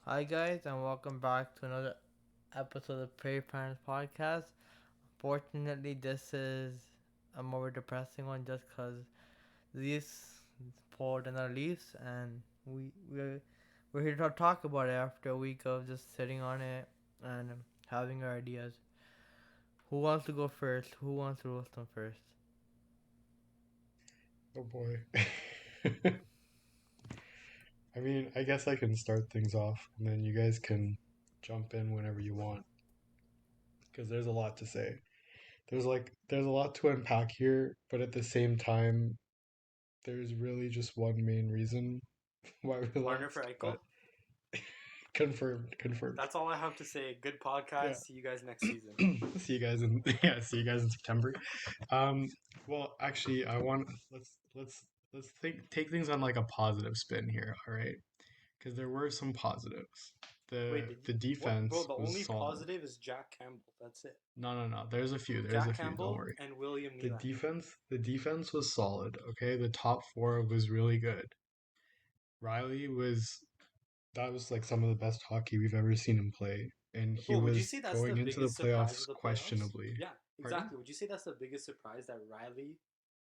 Hi guys, and welcome back to another episode of Prairie Parents Podcast. Fortunately, this is a more depressing one just because the Leafs pulled in our Leafs, and we're here to talk about it after a week of just sitting on it and having our ideas. Who wants to go first? Who wants to roast them first? Oh boy. I mean, I guess I can start things off and then you guys can jump in whenever you want because there's a lot to say. There's a lot to unpack here, but at the same time, there's really just one main reason why we Marner for lost. Eichel. But confirmed, confirmed. That's all I have to say. Good Yeah. podcast. See you guys next season. See you guys in September. Um, well, actually, I want let's take things on like a positive spin here, all right? Because there were some positives. Wait, The what, bro? defense The was only solid. positive is Jack Campbell. That's it. No. There's a few. There's a Jack few. Don't Campbell worry. and William Nylander. The defense was solid. Okay, the top four was really good. Riley was that was like some of the best hockey we've ever seen him play, and he Bro, would you was say that's the going into the biggest surprise playoffs of the playoffs? questionably. Yeah, Pardon? exactly. Would you say that's the biggest surprise that Riley was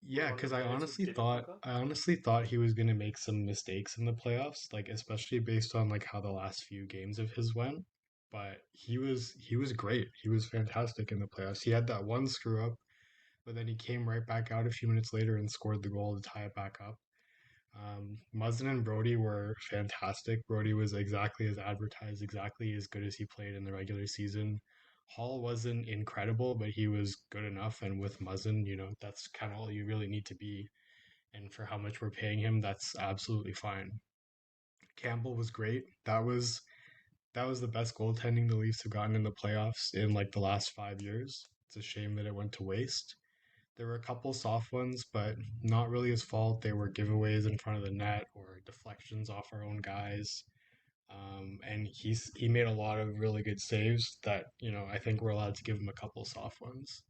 Yeah, one of because the players who didn't fuck up? I honestly thought he was gonna make some mistakes in the playoffs, like especially based on like how the last few games of his went. But he was great. He was fantastic in the playoffs. He had that one screw up, but then he came right back out a few minutes later and scored the goal to tie it back up. Muzzin and Brody were fantastic. Brody was exactly as advertised, exactly as good as he played in the regular season. Hall wasn't incredible, but he was good enough. And with Muzzin, you know, that's kind of all you really need to be. And for how much we're paying him, that's absolutely fine. Campbell was great. That was the best goaltending the Leafs have gotten in the playoffs in like the last 5 years. It's a shame that it went to waste. There were a couple soft ones, but not really his fault. They were giveaways in front of the net or deflections off our own guys. And he made a lot of really good saves that, you know, I think we're allowed to give him a couple soft ones.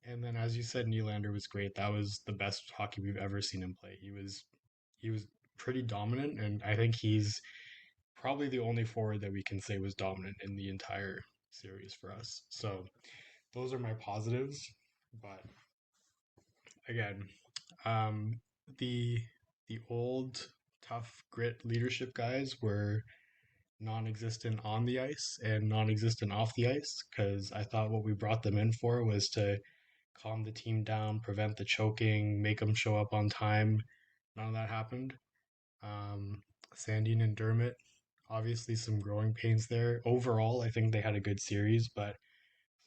And then as you said, Nylander was great. That was the best hockey we've ever seen him play. He was pretty dominant, and I think he's probably the only forward that we can say was dominant in the entire series for us. So those are my positives. But again, um, the the old tough grit leadership guys were non-existent on the ice and non-existent off the ice because I thought what we brought them in for was to calm the team down, prevent the choking, make them show up on time. None of that happened. Sandine and Dermott, obviously some growing pains there. Overall, I think they had a good series, but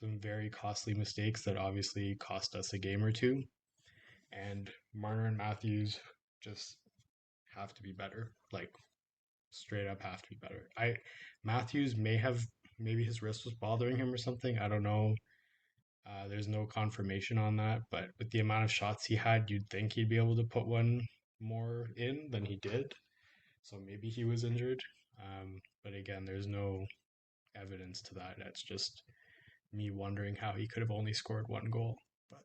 some very costly mistakes that obviously cost us a game or two. And Marner and Matthews just have to be better. Like straight up have to be better. I Matthews may have maybe his wrist was bothering him or something. I don't know. There's no confirmation on that, but with the amount of shots he had, you'd think he'd be able to put one more in than he did. So maybe he was injured. But again, there's no evidence to that. That's just me wondering how he could have only scored one goal. But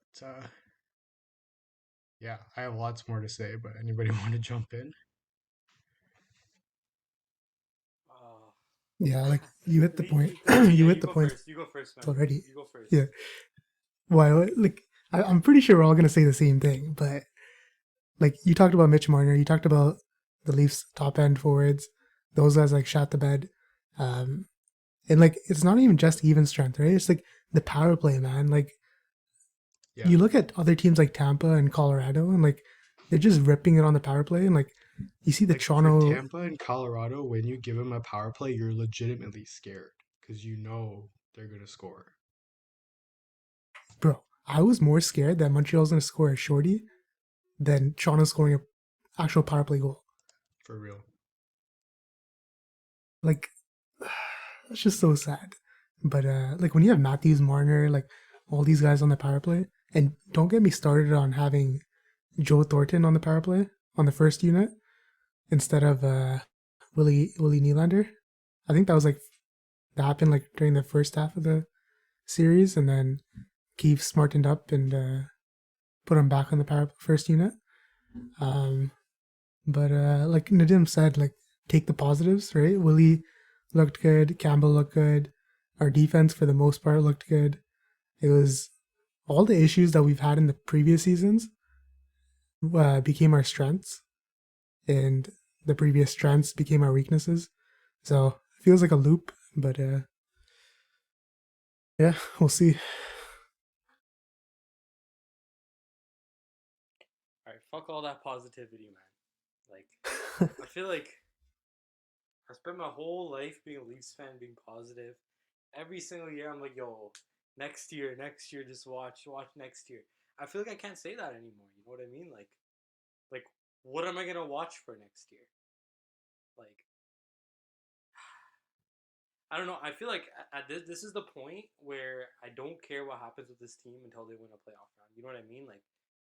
yeah, I have lots more to say, but anybody want to jump in? Uh, Yeah, like you hit the point. okay, You yeah, hit you the go point first. You go first, man. already. You go first. Yeah. Why? Like I'm pretty sure we're all gonna say the same thing, but like you talked about Mitch Marner, you talked about the Leafs top end forwards, those guys like shot the bed, um, and like it's not even just even strength, right? It's like the power play, man. Like Yeah. you look at other teams like Tampa and Colorado, and like they're just ripping it on the power play, and like you see the Like for Toronto. Tampa and Colorado, when you give them a power play, you're legitimately scared because you know they're gonna score. Bro, I was more scared that Montreal's gonna score a shorty than Toronto scoring a actual power play goal. For real. Like it's just so sad. But like when you have Matthews, Marner, like all these guys on the power play, and don't get me started on having Joe Thornton on the power play on the first unit instead of Willie Nylander. I think that was like that happened like during the first half of the series, and then Keefe smartened up and put him back on the first unit. But like Nadim said, like take the positives, right? Willie looked good. Campbell looked good. Our defense, for the most part, looked good. It was all the issues that we've had in the previous seasons became our strengths, and the previous strengths became our weaknesses. So it feels like a loop, but yeah, we'll see. Alright, fuck all that positivity, man. Like, I feel like I spent my whole life being a Leafs fan, being positive. Every single year, I'm like, yo, next year, just watch next year. I feel like I can't say that anymore. You know what I mean? Like, what am I gonna watch for next year? Like, I don't know. I feel like at this is the point where I don't care what happens with this team until they win a playoff round. You know what I mean? Like,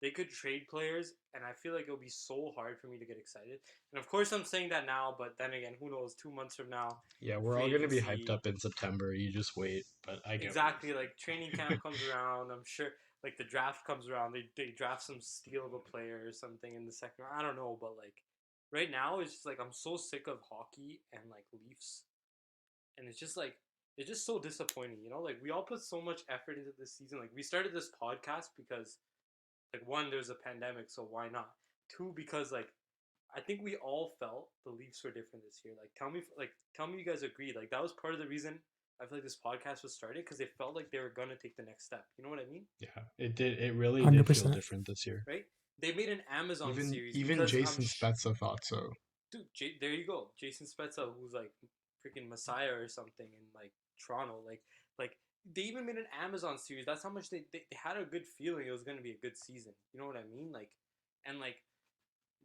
they could trade players, and I feel like it'll be so hard for me to get excited. And of course, I'm saying that now, but then again, who knows? 2 months from now, Yeah, we're all free gonna be hyped agency. up in September. You just wait. But I get what Exactly, you're like training camp comes around. I'm sure, like the draft comes around. They draft some steal of a player or something in the second round. I don't know, but like right now, it's just like I'm so sick of hockey and like Leafs, and it's just so disappointing. You know, like we all put so much effort into this season. Like we started this podcast because like one, there's a pandemic, so why not? Two, because like I think we all felt the Leafs were different this year. Tell me you guys agree. Like that was part of the reason I feel like this podcast was started because they felt like they were gonna take the next step. You know what I mean? Yeah, it did. It really did feel 100%. different this year. Right? They made an Amazon series Even because Jason Spezza thought so. dude, there you go, Jason Spezza, who's like freaking Messiah or something in like Toronto. Like they even made an Amazon series. That's how much they had a good feeling it was gonna be a good season. You know what I mean? Like, and like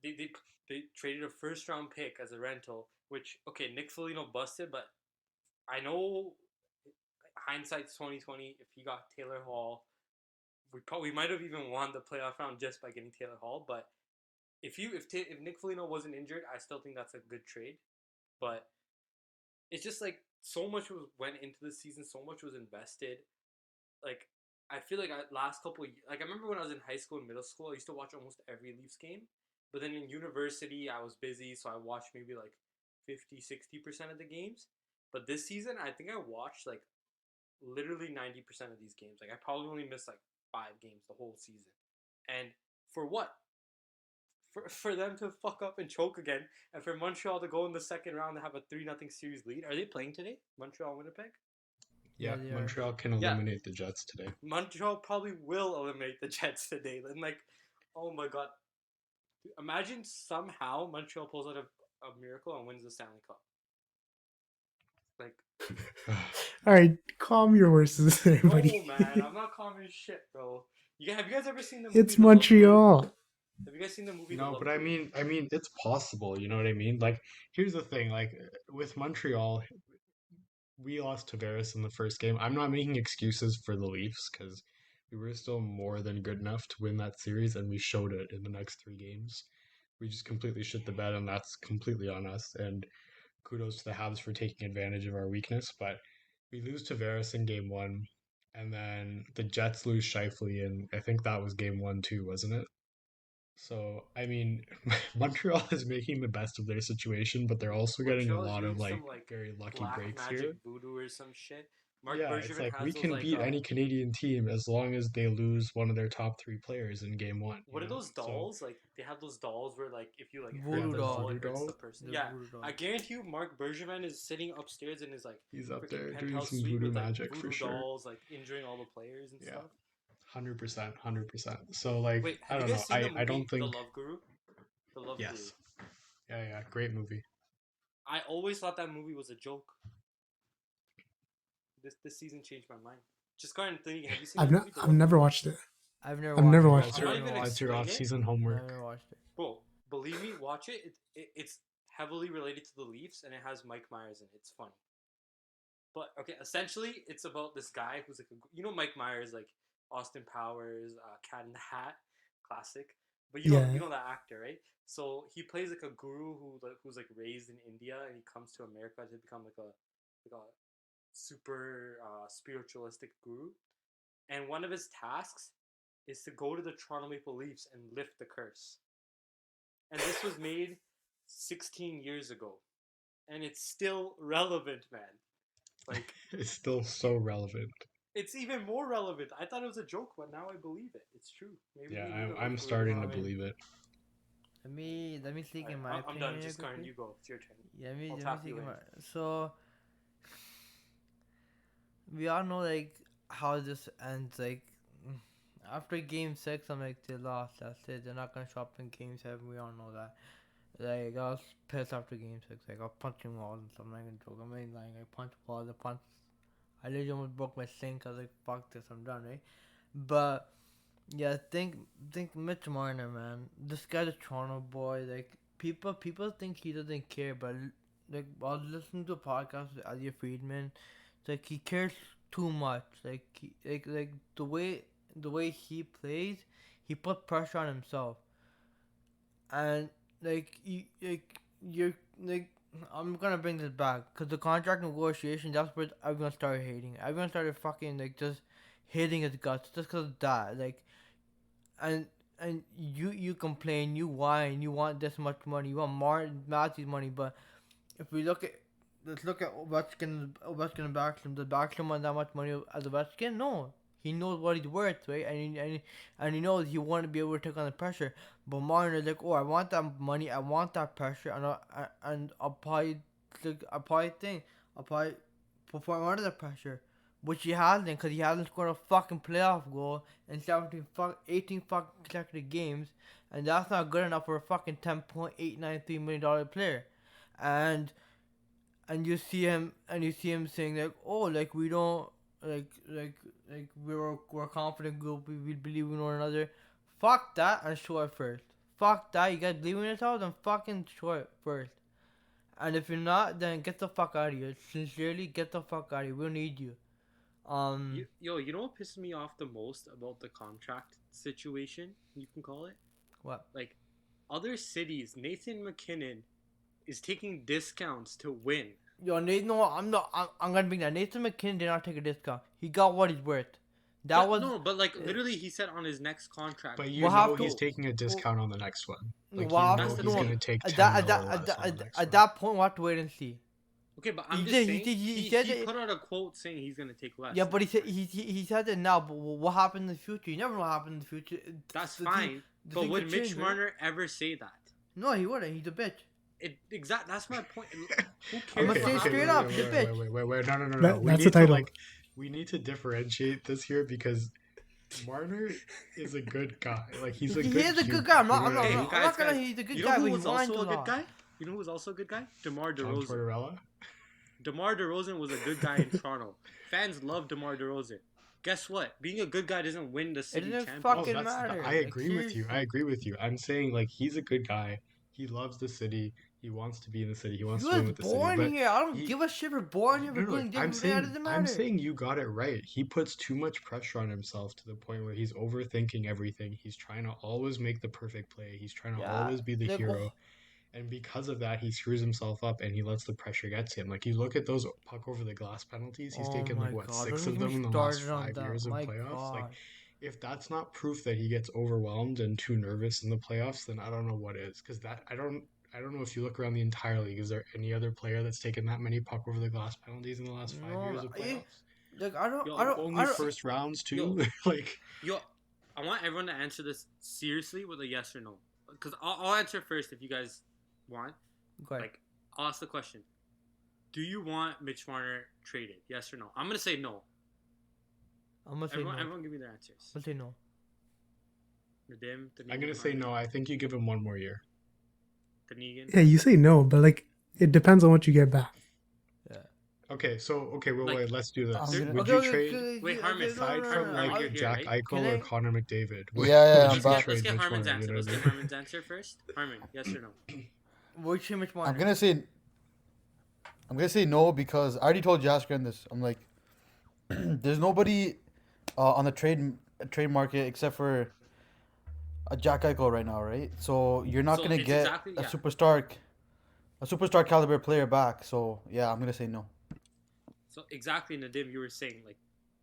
they they they traded a first round pick as a rental, which okay, Nick Foligno busted, but I know hindsight's 2020. If he got Taylor Hall, we might have even won the playoff round just by getting Taylor Hall. But if Nick Foligno wasn't injured, I still think that's a good trade. But it's just like so much went into the season, so much was invested. Like I feel like last couple like I remember when I was in high school and middle school, I used to watch almost every Leafs game. But then in university, I was busy, so I watched maybe like 50-60% of the games. But this season, I think I watched like literally 90% of these games. Like I probably only missed like 5 games the whole season. And for what? For them to fuck up and choke again, and for Montreal to go in the second round and have a 3-0 series lead. Are they playing today? Montreal, Winnipeg? Yeah, Yeah, they are. Montreal can Yeah. eliminate the Jets today. Montreal probably will eliminate the Jets today. And like, oh my god. Imagine somehow Montreal pulls out a miracle and wins the Stanley Cup. Like, All right, calm your horses, everybody. no man, I'm not calming shit, bro. Have you guys ever seen the movie It's The Love Montreal. Guru? Have you guys seen the movie The No, Love but I Guru? mean, it's possible. You know what I mean? Like, here's the thing. Like, with Montreal, we lost Tavares in the first game. I'm not making excuses for the Leafs because we were still more than good enough to win that series, and we showed it in the next 3 games. We just completely shit the bed, and that's completely on us. And kudos to the Habs for taking advantage of our weakness. But we lose Tavares in game one, and then the Jets lose Shifley, and I think that was game one too, wasn't it? So, I mean, Montreal is making the best of their situation, but they're also getting a Montreal is lot doing of like some like very lucky black breaks magic here. voodoo or some shit. Mark Yeah, it's Bergevin like has we those can like beat any Canadian team as long as they lose one of their top 3 players in game one, you what are know? those So, dolls? Like they have those dolls where like if you like yeah, hurt Voodoo the the doll, doll. it voodoo hurts doll, the person. The Yeah, voodoo doll. I guarantee you, Mark Bergevin is sitting upstairs in his like he's up freaking there doing penthouse some suite voodoo with like magic for voodoo sure. dolls, like injuring all the players and Yeah, stuff. 100%, 100%. So, like, Wait, I have you don't know. guys seen the I don't movie The think, Love Guru? The Love Guru. yes. Yeah, yeah, great movie. I always thought that movie was a joke. This season changed my mind. Just go ahead and think. Have you seen I've that not. movie, The I've Love never Guru? watched it. I've never I've watched never it. watched I'm it. not even That's your explaining it. off-season I homework. haven't watched it. Bro, believe me, watch it. It's heavily related to the Leafs, and it has Mike Myers in it. It's funny. But okay, essentially, it's about this guy who's like, Mike Myers, like Austin Powers, Cat in the Hat, classic. But Yeah. you know that actor, right? So he plays like a guru who's like raised in India, and he comes to America to become like a super spiritualistic guru. and one of his tasks is to go to the Toronto Maple Leafs and lift the curse. And this was made 16 years ago, and it's still relevant, man. Like, It's still so relevant. it's even more relevant. I thought it was a joke, but now I believe it. It's true. Maybe Yeah, we need to I'm look starting to into it. believe it. Let me speak in my I'm opinion. done. here Just Karn, quickly. you go. It's your turn. Yeah, I'll let tap me you speak in in. my. So we all know like how this ends. Like after Game 6, I'm like they lost. That's it. They're not gonna show up in Game 7. We all know that. Like I was pissed after Game 6. Like I was punching walls and stuff. I'm not gonna joke. I mean like I punched walls. I literally almost broke my sink. I was like, fuck this. I'm done, right? But yeah, think Mitch Marner, man. This guy's a Toronto boy. Like people think he doesn't care, but like I was listening to a podcast with Elijah Friedman. It's like he cares too much. Like like the way he plays, he put pressure on himself. And you're like I'm gonna bring this back because the contract negotiation, that's where everyone started hating. Everyone started fucking like just hating his guts just because of that. Like and you complain, you whine, you want this much money, you want Matthew's money, but if we let's look at Ovechkin and Backstrom. Does Backstrom want that much money as Ovechkin? No. He knows what he's worth, right? And he knows he want to be able to take on the pressure. But Martin is like, oh, I want that money, I want that pressure, and I'll probably perform under the pressure, which he hasn't, because he hasn't scored a fucking playoff goal in 18 fucking consecutive games, and that's not good enough for a fucking $10.893 million player, and you see him saying like, oh, like we don't like we're confident, we believe in one another. Fuck that and show it first. Fuck that. You guys believe in yourselves, then fucking show it first. And if you're not, then get the fuck out of here. Sincerely, get the fuck out of here. We don't need you. You know what pisses me off the most about the contract situation? You can call it. What? Like, other cities, Nathan McKinnon is taking discounts to win. Yo, Nathan, no, I'm gonna bring that. Nathan McKinnon did not take a discount. He got what he's worth. But like literally, he said on his next contract. But you We'll know have he's to- taking a discount on the next one. Like We'll have you know to- he's no, gonna take at 10 that, mil less on the next at one. that point, we'll have to wait and see. Okay, but I'm He just did- saying. he said He it- put out a quote saying he's gonna take less. Yeah, but he said it now. But what happened in the future? You never know what happened in the future. That's The fine. thing- the But thing would could Mitch change, right? Marner ever say that? No, he wouldn't. He's a bitch. That's my point. Who cares? I'ma what say happens? straight up, the bitch. Wait, no. That- We that's need the title. we need to differentiate this here because Marner is a good guy. Like he's a He good. is a cute- good guy. I'm you know not what I mean? gonna. He's a good You guy, know but who he was whines also a a good lot. guy? You know who was also a good guy? DeMar John DeRozan. Tortorella. DeMar DeRozan was a good guy in Toronto. Fans love DeMar DeRozan. Guess what? Being a good guy doesn't win the city doesn't championship. fucking that's- matter. I Like, agree with you. I agree with you. I'm saying like he's a good guy. He loves the city. He wants to be in the city. He wants He to win was with the city. born But here. I don't he- give a shit for born here. For doing I'm different. That doesn't matter. saying you got it right. He puts too much pressure on himself to the point where he's overthinking everything. He's trying to always make the perfect play. He's trying to Yeah, always be the like, hero. And because of that, he screws himself up and he lets the pressure get to him. Like you look at those puck over the glass penalties, he's Oh taken like my what God, 6 don't of them even in the last start on 5 that. years of My playoffs. Like God. if that's not proof that he gets overwhelmed and too nervous in the playoffs, then I don't know what is. Because I don't know if you look around the entire league, is there any other player that's taken that many puck over the glass penalties in the last 5 years of playoffs? Like I don't. Only first rounds too. Like Yo, I want everyone to answer this seriously with a yes or no. Because I'll answer first if you guys want. Go ahead. Like, I'll ask the question. Do you want Mitch Marner traded? Yes or no? I'm going to say no. I'm gonna say no. Everyone give me their answers. I'm gonna say no. Nadim, I'm gonna say no. I think you give him one more year. Tanegan. Yeah, you say no, but like it depends on what you get back. Okay, wait, let's do this. I'm Would gonna- you trade Wait, Harmon, aside no, from no, like you're here, Jack right? Eichel Can or I- Connor McDavid? Yeah, yeah, would I'm you back. Let's trade get Mitch Harmon's Marner, answer. you know Let's what I get mean? Harmon's answer first. Harmon, yes or no? Which Mitch Marner? I'm gonna say no because I already told Jasker this. I'm like, there's nobody on the trade market except for a Jack Eichel right now, right? So you're not So gonna it's get exactly- a yeah. superstar caliber player back. So yeah, I'm gonna say no. So exactly, Nadim, you were saying like,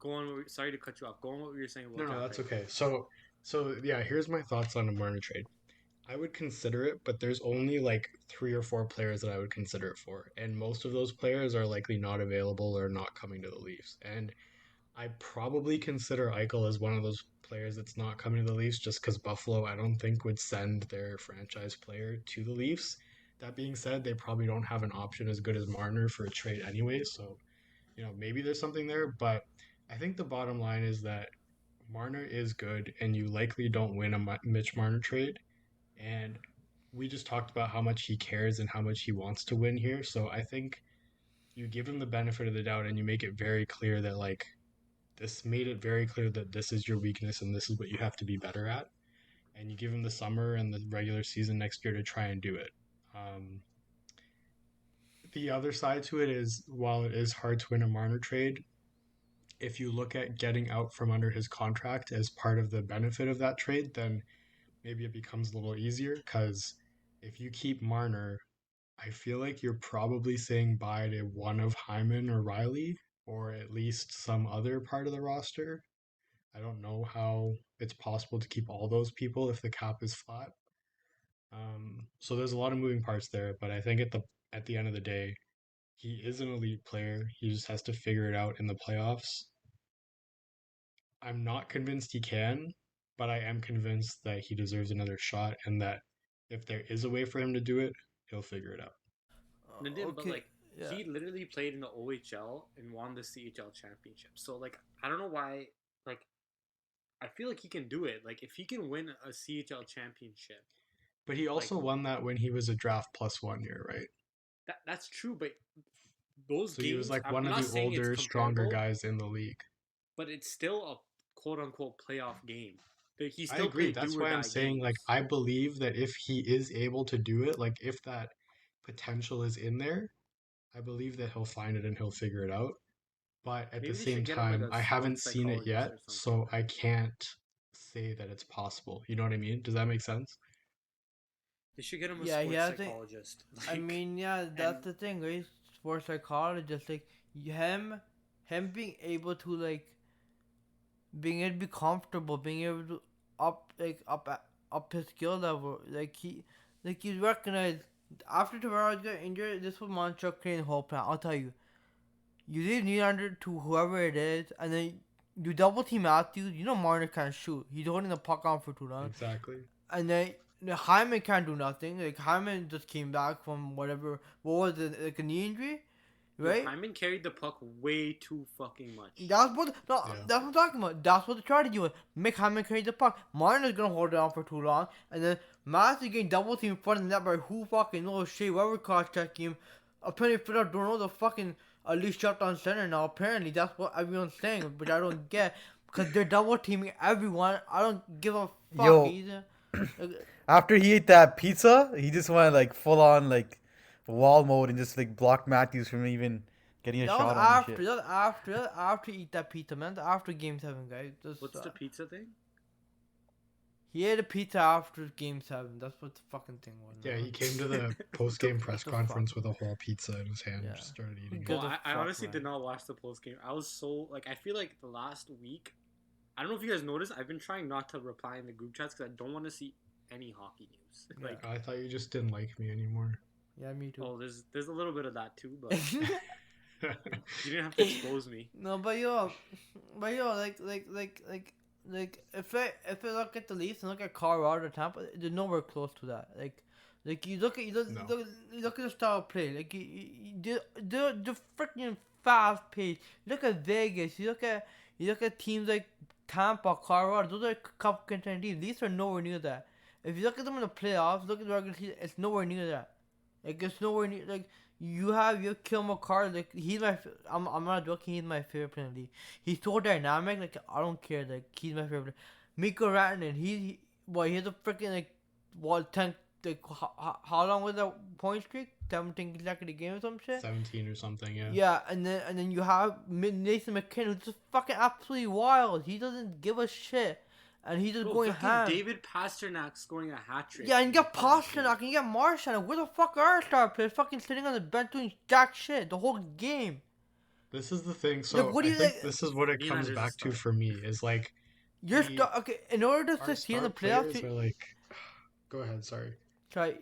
go on. Sorry to cut you off. Go on what you were saying about. No, that's Jack okay. So yeah, here's my thoughts on a Marner trade. I would consider it, but there's only like 3 or 4 players that I would consider it for, and most of those players are likely not available or not coming to the Leafs. And I probably consider Eichel as one of those players that's not coming to the Leafs just because Buffalo, I don't think, would send their franchise player to the Leafs. That being said, they probably don't have an option as good as Marner for a trade anyway, so maybe there's something there, but I think the bottom line is that Marner is good, and you likely don't win a Mitch Marner trade. And we just talked about how much he cares and how much he wants to win here. So I think you give him the benefit of the doubt and you make it very clear that, like, this made it very clear that this is your weakness and this is what you have to be better at. And you give him the summer and the regular season next year to try and do it. The other side to it is, while it is hard to win a Marner trade, if you look at getting out from under his contract as part of the benefit of that trade, then maybe it becomes a little easier, because if you keep Marner, I feel like you're probably saying bye to one of Hyman or Riley, or at least some other part of the roster. I don't know how it's possible to keep all those people if the cap is flat. So there's a lot of moving parts there, but I think at the end of the day, he is an elite player. He just has to figure it out in the playoffs. I'm not convinced he can, but I am convinced that he deserves another shot, and that if there is a way for him to do it, he'll figure it out. Nadim, but like yeah. he literally played in the OHL and won the CHL championship. So like I don't know why. Like I feel like he can do it. Like if he can win a CHL championship. But he also won that when he was a draft +1 year, right? That's true, but those So games, he was like I'm one not of the saying it's older, stronger comparable, guys in the league. but it's still a quote unquote playoff game. Like, he I still agree. played That's do or why I'm die saying, like, games. I believe that if he is able to do it, like, if that potential is in there, I believe that he'll find it and he'll figure it out. But at the Maybe they same should get him like time, a I haven't sports seen it psychologist yet, or something. so I can't say that it's possible. You know what I mean? Does that make sense? They should get him a Yeah, he sports has to. psychologist. I mean, yeah, that's the thing, right? Sports psychologist, like him being able to being able to be comfortable, being able to up his skill level, he's recognized after Tavares got injured. This was Montreal creating the whole plan. I'll tell you, you leave Nylander to whoever it is, and then you double team Matthews. You know Marner can't shoot. He's holding the puck on for too long. Exactly. And then Hyman can't do nothing. Like Hyman just came back from what was it, like a knee injury, right? Hyman carried the puck way too fucking much. That's what I'm talking about. That's what the strategy was. Make Hyman carry the puck. Marner's gonna hold it on for too long, and then Matthews getting double team in front of the net by who fucking knows. Shea Weber cross check him. Apparently, Fedor don't know the fucking at least shot on center now. Apparently, that's what everyone's saying, but I don't get because they're double teaming everyone. I don't give a fuck Yo. either. After he ate that pizza, he just went like full on like wall mode and just like blocked Matthews from even getting a That shot was on and after, shit. that after he eat that pizza, man. After Game 7, guys. Just, What's the pizza thing? He ate a pizza after Game 7. That's what the fucking thing was. Yeah, man. he came to the post-game press the conference fuck? with a whole pizza in his hand Yeah. and just started eating Good. it. Well, the I fuck, honestly did man. not watch the post game. I was so like I feel like the last week. I don't know if you guys noticed. I've been trying not to reply in the group chats because I don't want to see any hockey news. Yeah. Like, I thought you just didn't like me anymore. Yeah, me too. oh, there's a little bit of that too, but you didn't have to expose me. No, but like if I look at the Leafs and look at Colorado or Tampa, they're nowhere close to that. Like you look at the style of play. Like the freaking fast pace. Look at Vegas. You look at teams like Tampa, Colorado. Those are cup contending teams. These are nowhere near that. If you look at them in the playoffs, look at the regular season. It's nowhere near that. Like it's nowhere near. Like you have your Kill McCarr. Like he's my. I'm not joking. He's my favorite player in the league. He's so dynamic. Like I don't care. Like he's my favorite player. Mikko Rantanen. He has a freaking like 10. Like how long was that point streak? 17 consecutive games or some shit. 17 or something, yeah. Yeah, and then you have Nathan McKinnon, who's just fucking absolutely wild. He doesn't give a shit, and he's just Bro, going fucking ham. David Pasternak scoring a hat trick. Yeah, and you got Pasternak, and you got Marchand. Where the fuck are our star players? Fucking sitting on the bench doing jack shit the whole game. This is the thing. So what do I you think like? this is what it comes Nylander's a back to star. for me is like You're the okay. In order to our succeed in star the playoffs, players are like. Go ahead. Sorry. sorry.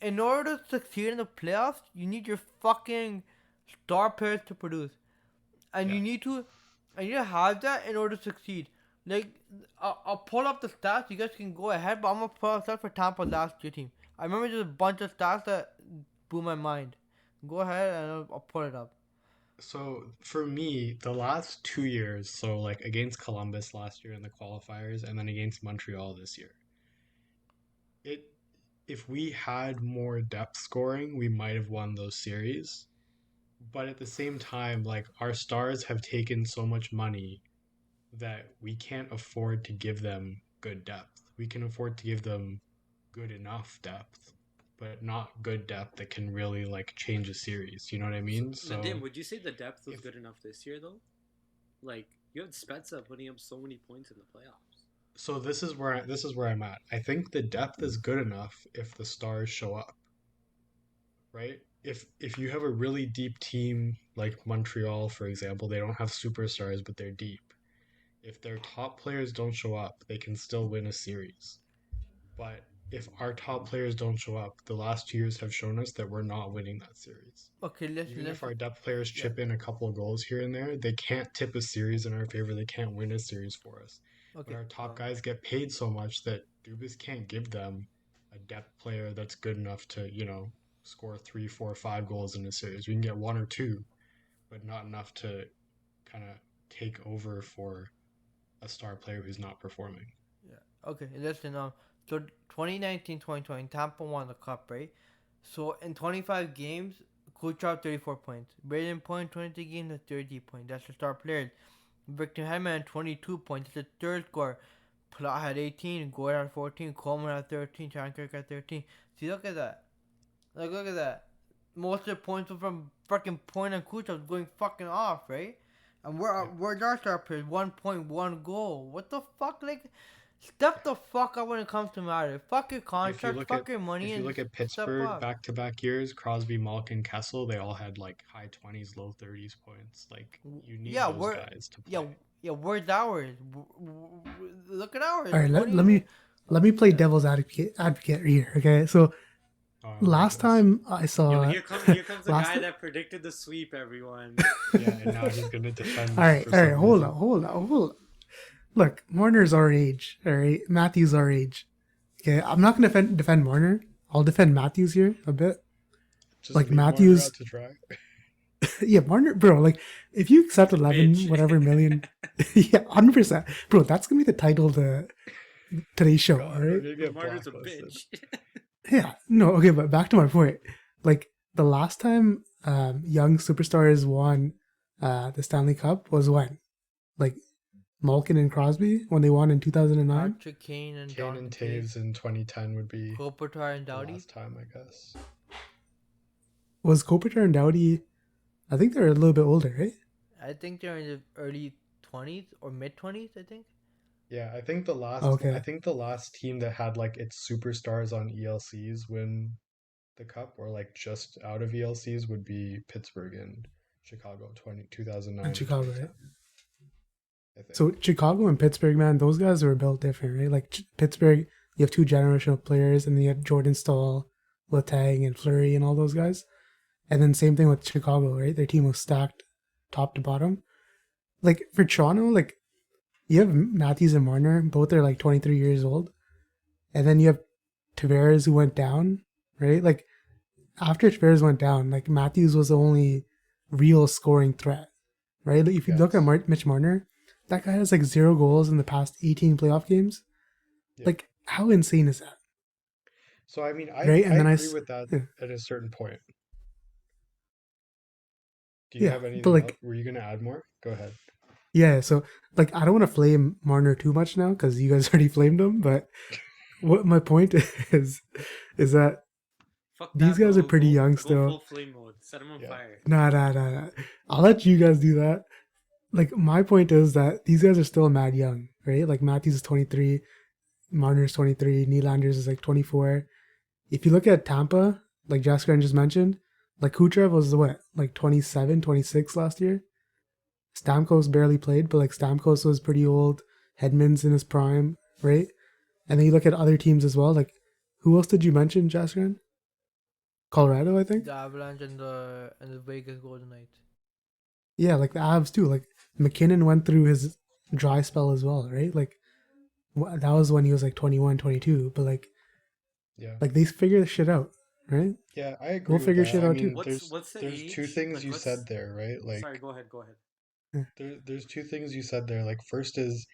In order to succeed in the playoffs, you need your fucking star players to produce, and Yeah. you need to have that in order to succeed. Like, I'll pull up the stats. You guys can go ahead, but I'm gonna pull up stats for Tampa last year team. I remember there's a bunch of stats that blew my mind. Go ahead and I'll pull it up. So for me, the last 2 years, so like against Columbus last year in the qualifiers, and then against Montreal this year, it if we had more depth scoring, we might have won those series. But at the same time, like our stars have taken so much money that we can't afford to give them good depth. We can afford to give them good enough depth, but not good depth that can really like change a series. You know what I mean? So Nadim, would you say the depth was if- good enough this year though? Like you had Spezza putting up so many points in the playoffs. so this is where I'm at. I think the depth is good enough if the stars show up. Right? If you have a really deep team like Montreal, for example, they don't have superstars, but they're deep. If their top players don't show up, they can still win a series. But if our top players don't show up, the last 2 years have shown us that we're not winning that series. Okay, Even if our listen. depth players chip in a couple of goals here and there, they can't tip a series in our favor. They can't win a series for us. Okay, But our top guys get paid so much that Dubas can't give them a depth player that's good enough to, score 3, 4, 5 goals in a series. We can get 1 or 2, but not enough to kind of take over for a star player who's not performing. Okay, listen. So 2019-2020, Tampa won the cup, right? So in 25 games, Kucherov 34 points, Braden Point 23 games at 30 points. That's the star players. Victor Hedman 22 points. That's the third scorer. Plot had 18, Gord had 14, Coleman had 13, Shankirk had 13. See, look at that. Like, look at that. Most of the points were from fucking Point and Kucherov going fucking off, right? And we're our star players, 1.1 goal. What the fuck? Like, step the fuck up when it comes to matter. Fuck your contract, fuck your money, If you and look at step Pittsburgh up. back-to-back years, Crosby, Malkin, Kessel, they all had like high 20s, low 30s points. Like you need Yeah, those guys to play. Yeah, where's ours? Look at ours. All right, What do let you me let me play devil's advocate here. Okay, so Oh, last goodness. time I saw, Here comes the last guy ti- that predicted the sweep. Everyone. Yeah, and now he's gonna defend. all right, for all right, some hold reason. on. Look, Marner's our age. All right, Matthews our age. Okay, I'm not gonna defend Marner. I'll defend Matthews here a bit. Just like leave Marner Matthews- out to dry. Yeah, Marner, bro. Like, if you accept 11 Bitch. whatever million, yeah, 100%, bro. That's gonna be the title of today's show. God, All right. maybe get Marner's a blacklisted. bitch. Yeah, no, okay, but back to my point. Like the last time young superstars won the Stanley Cup was when? Like Malkin and Crosby when they won in 2009? Patrick Kane and Kane and Taves in 2010 would be Kopitar and the Doughty. last time, I guess. Was Kopitar and Doughty, I think they're a little bit older, right? I think they're in the early 20s or mid 20s. I think. Yeah, I think Okay. I think the last team that had like its superstars on ELCs win the cup or like just out of ELCs would be Pittsburgh and Chicago 2009 And Chicago, 2010, right? I think. So Chicago and Pittsburgh, man, those guys were built different, right? Like Pittsburgh, you have two generational players, and then you have Jordan Stahl, Letang, and Fleury, and all those guys. And then same thing with Chicago, right? Their team was stacked top to bottom. Like for Toronto, like you have Matthews and Marner, both are like 23 years old, and then you have Tavares who went down, right? Like after Tavares went down, like Matthews was the only real scoring threat, right? Like, if you look at Mitch Marner, that guy has like 0 goals in the past 18 playoff games. Yeah. Like, how insane is that? So I mean, Right, and I then I agree s- with that yeah. at a certain point. Do you Yeah, have but, anything like- else? Were you gonna add more? Go ahead. Yeah, so like I don't want to flame Marner too much now because you guys already flamed him. But what my point is that Fuck These that, guys are bro. pretty young Go still. full flame mode. Set him on Yeah. fire. nah. I'll let you guys do that. Like my point is that these guys are still mad young, right? Like Matthews is 23, Marner's 23, Nylander's is like 24. If you look at Tampa, like Jaskran just mentioned, like Kucherov was what, like 27, 26 last year. Stamkos barely played, but like Stamkos was pretty old. Hedman's in his prime, right? And then you look at other teams as well. Like, who else did you mention, Jaskin? Colorado, I think. The Avalanche and the Vegas Golden Knights. Yeah, like the Avs too. Like McKinnon went through his dry spell as well, right? Like that was when he was like 21, 22. But Yeah. like they figure this shit out, right? Yeah, I agree. We'll with figure that. shit I out mean, too. What's the there's age? two things Like, you what's- said there, right? Like Sorry, go ahead. there's two things you said there. Like first is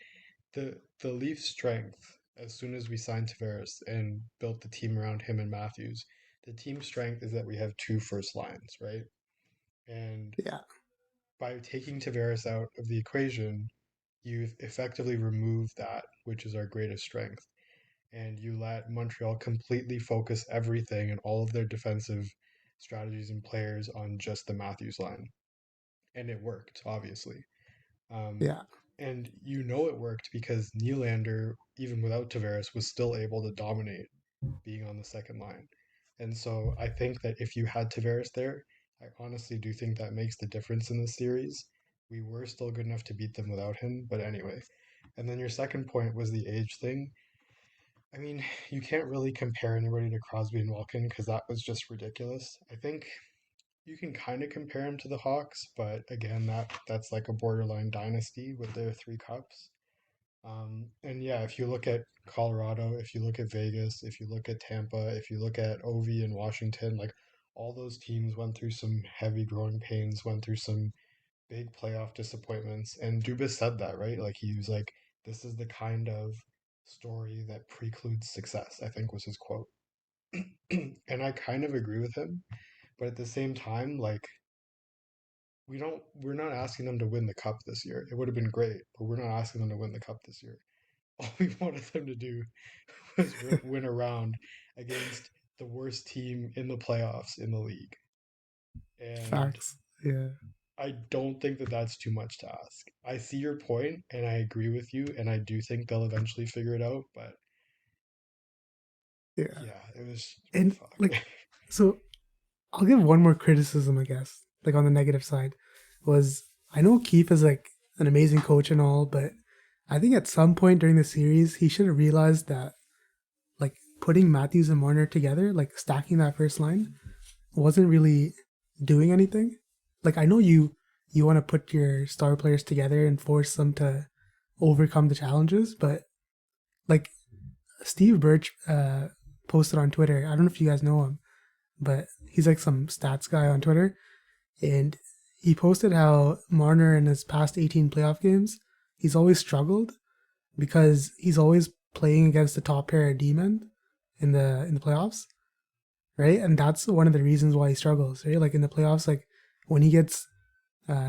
the Leafs' strength as soon as we signed Tavares and built the team around him and Matthews. The team's strength is that we have two first lines, right? And Yeah, by taking Tavares out of the equation, you've effectively removed that, which is our greatest strength. And you let Montreal completely focus everything and all of their defensive strategies and players on just the Matthews line. And it worked, obviously. Um, yeah, and you know it worked because Nylander, even without Tavares, was still able to dominate being on the second line. And so I think that if you had Tavares there, I honestly do think that makes the difference in the series. We were still good enough to beat them without him, but anyway. And then your second point was the age thing. I mean, you can't really compare anybody to Crosby and Malkin because that was just ridiculous. I think you can kind of compare him to the Hawks, but again, that's like a borderline dynasty with their three cups. And yeah, if you look at Colorado, if you look at Vegas, if you look at Tampa, if you look at Ovi and Washington, like all those teams went through some heavy growing pains, went through some big playoff disappointments. And Dubas said that, right? Like he was like, this is the kind of story that precludes success, I think was his quote. And I kind of agree with him, but at the same time, like we're not asking them to win the cup this year. It would have been great, but we're not asking them to win the cup this year. All we wanted them to do was win a round against the worst team in the playoffs in the league. And facts. Yeah, I don't think that that's too much to ask. I see your point and I agree with you, and I do think they'll eventually figure it out, but yeah. yeah, it was And fuck. like, so I'll give one more criticism, I guess. Like on the negative side, was I know Keefe is like an amazing coach and all, but I think at some point during the series he should have realized that like putting Matthews and Marner together, like stacking that first line, wasn't really doing anything. Like I know you want to put your star players together and force them to overcome the challenges, but like Steve Birch posted on Twitter. I don't know if you guys know him, but he's like some stats guy on Twitter, and he posted how Marner in his past 18 playoff games, he's always struggled because he's always playing against the top pair of D-men in the playoffs, right? And that's one of the reasons why he struggles, right? Like in the playoffs, like when he gets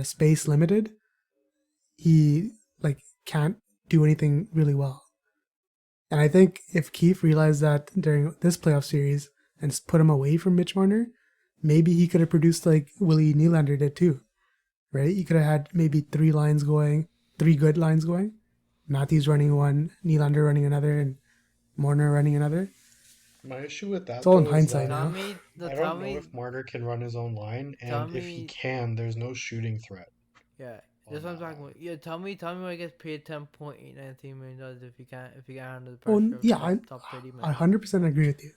space limited, he like can't do anything really well. And I think if Keefe realized that during this playoff series and put him away from Mitch Marner, maybe he could have produced like Willie Nylander did too, right? You could have had maybe three good lines going. Matthews running one, Nylander running another, and Marner running another. My issue with that It's all in though is hindsight that Tell now. me, I tell don't know me, if Marner can run his own line, tell and if he me. can, there's no shooting threat Yeah, on that's what I'm that talking line. about. Yeah, tell me when I get paid $10.893 million if you can't handle the Oh pressure of yeah, top 30 I man. 100% agree with you.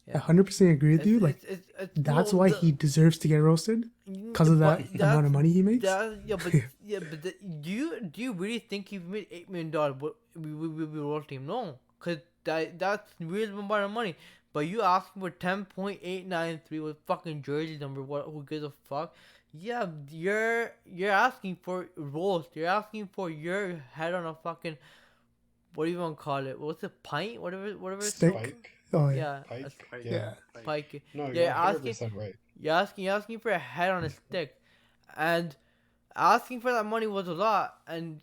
Yeah. 100% agree with you. Like It's that's no, why he deserves to get roasted because of that amount of money he makes. Do you really think if you made $8 million, we will roast him? No, cause that's real amount of money. But you asking for 10.893 with fucking jersey number, what? Who gives a fuck? Yeah, you're asking for roast. You're asking for your head on a fucking, what do you want to call it? What's a pint? Whatever it's Stick. called. Spike, Oh yeah, Yeah, a Pike, Right. yeah. yeah. pike. No, Yeah, you're 100% right. you're asking for a head on a stick, and asking for that money was a lot, and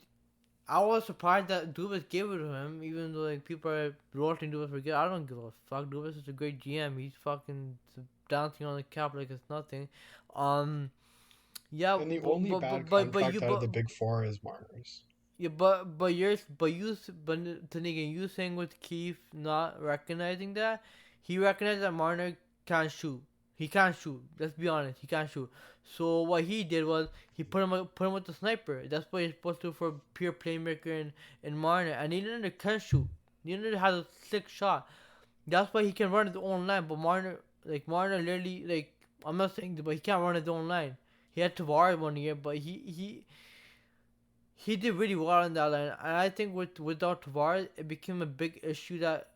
I was surprised that Dubas gave it to him, even though like people are roasting Dubas for good. I don't give a fuck. Dubas is a great GM. He's fucking dancing on the cap like it's nothing. Yeah, And the only bad but contract out of the big four is Marner's. yeah, Tanigan, you saying with Keith not recognizing that, he recognized that Marner can't shoot. He can't shoot. Let's be honest. He can't shoot. So what he did was he put him with the sniper. That's what you're supposed to do for a pure playmaker in Marner. And Nylander can shoot. Nylander has a slick shot. That's why he can run his own line. But Marner literally, I'm not saying that, but he can't run his own line. He had Tavares 1 year, but he did really well on that line. And I think without Tavares, it became a big issue that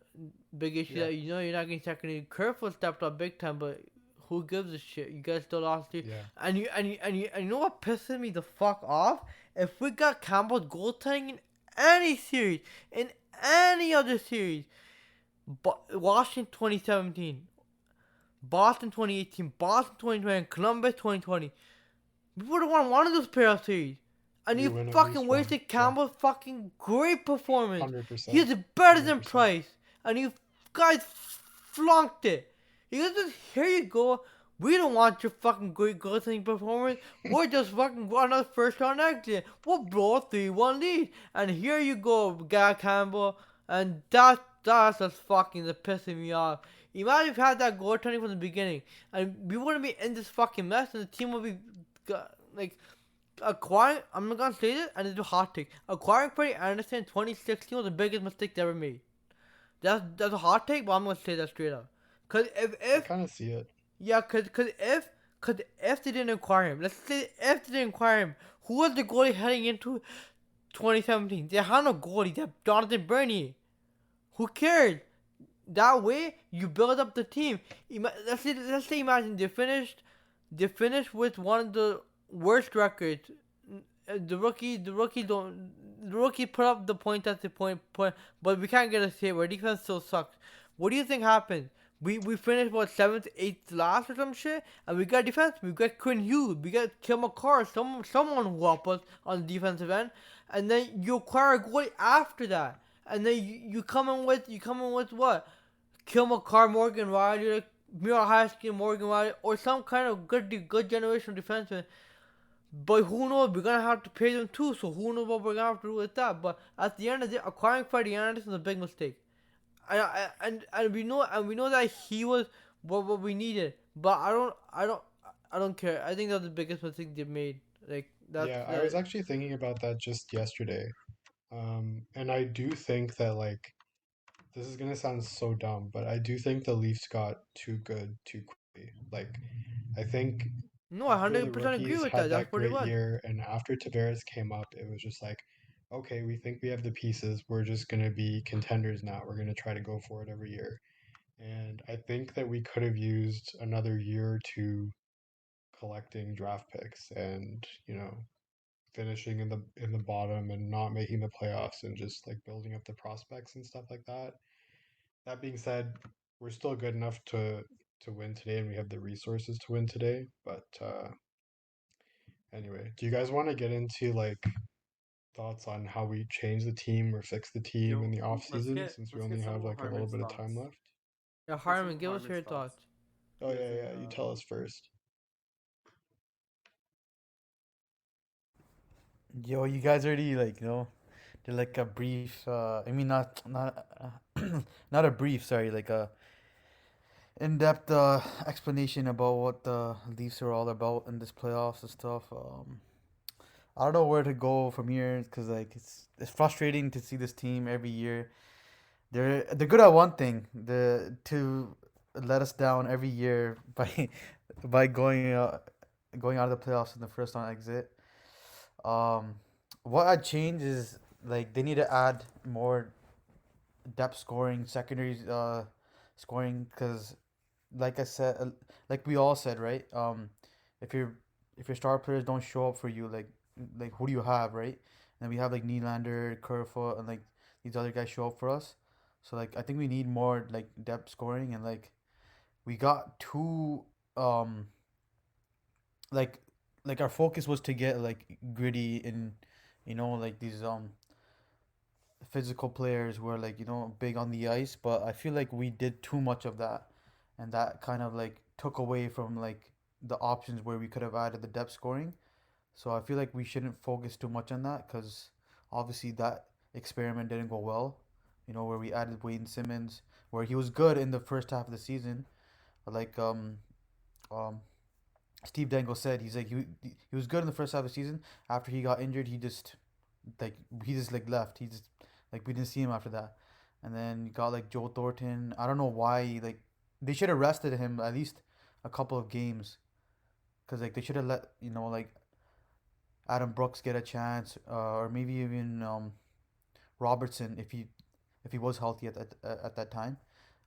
Yeah. you're not getting secondary. Kerfoot stepped up big time, but who gives a shit? You guys still lost it. Yeah. And you know what pisses me the fuck off? If we got Campbell's goaltending in any series, in any other series, but Washington 2017, Boston 2018, Boston 2020, and Columbus 2020, we would have won one of those playoff series. And We you win at fucking least one. wasted Yeah. Campbell's fucking great performance. 100%. He's better than 100%. Price. And you guys flunked it. You guys just, here you go. We don't want your fucking great goaltending performance. We're just fucking going on first round exit. We'll blow a 3-1 lead. And here you go, Guy Campbell. And that's just fucking pissing me off. Imagine if we had that goaltending from the beginning. And we wouldn't be in this fucking mess. And the team would be like acquiring. I'm not gonna say this, and it's a hot take. Acquiring Freddie Anderson in 2016 was the biggest mistake they ever made. That's a hot take, but I'm gonna say that straight up. Cause I if kind of see it. yeah, cause if they didn't acquire him, let's say if they didn't acquire him, who was the goalie heading into 2017? They had no goalie. They had Jonathan Bernier. Who cares? That way you build up the team. Let's say imagine they finished with one of the worst records. The rookie put up the point at the point, but we can't get a save. Our defense still sucks. What do you think happened? We finished what 7th, 8th last or some shit, and we got defense. We got Quinn Hughes, we got Kim McCarr, someone who helped us on the defensive end, and then you acquire a goalie after that, and then you come in with what? Kill McCarr, Morgan Riley, like Miro Husky, Morgan Riley, or some kind of good generational defenseman. But who knows? We're gonna have to pay them too. So who knows what we're gonna have to do with that? But at the end of the day, acquiring Freddie Anderson is a big mistake. And we know that he was what we needed. But I don't care. I think that's the biggest mistake they made. Like that's Yeah, I was actually thinking about that just yesterday. And I do think that like this is gonna sound so dumb, but I do think the Leafs got too good too quickly. Like I think no, I after the 100% agree rookies with had that. That's that what it great was. year, and after Tavares came up, it was just like, okay, we think we have the pieces. We're just gonna be contenders now. We're gonna try to go for it every year. And I think that we could have used another year or two collecting draft picks and, finishing in the bottom and not making the playoffs and just like building up the prospects and stuff like that. That being said, we're still good enough to win today and we have the resources to win today. But anyway, do you guys want to get into like thoughts on how we change the team or fix the team in the off season since we let's only get have some like a little Harman's bit of thoughts. time left? Yeah, Let's get some Harmon, give us Harman's your thoughts. thoughts. Oh Yes, yeah, and, you tell us first. Yo, you guys already like did like a brief. I mean, not not a brief. Sorry, like a in-depth explanation about what the Leafs are all about in this playoffs and stuff. I don't know where to go from here because like it's frustrating to see this team every year. They're good at one thing, the to let us down every year by by going out of the playoffs in the first round exit. Um, what I'd change is like they need to add more depth scoring, secondary scoring, because like I said, like we all said, right? If your if your star players don't show up for you, like who do you have, right? And we have like Nylander, Kerfoot, and like these other guys show up for us. So like I think we need more like depth scoring, and like we got two um like like our focus was to get like gritty and like these physical players who are like big on the ice, but I feel like we did too much of that, and that kind of like took away from like the options where we could have added the depth scoring. So I feel like we shouldn't focus too much on that because obviously that experiment didn't go well. Where we added Wayne Simmons, where he was good in the first half of the season, but like um, Steve Dangle said he's like he was good in the first half of the season. After he got injured, he just like left. He just like we didn't see him after that. And then you got like Joe Thornton. I don't know why like they should have rested him at least a couple of games because like they should have let like Adam Brooks get a chance or maybe even Robertson if he was healthy at that time.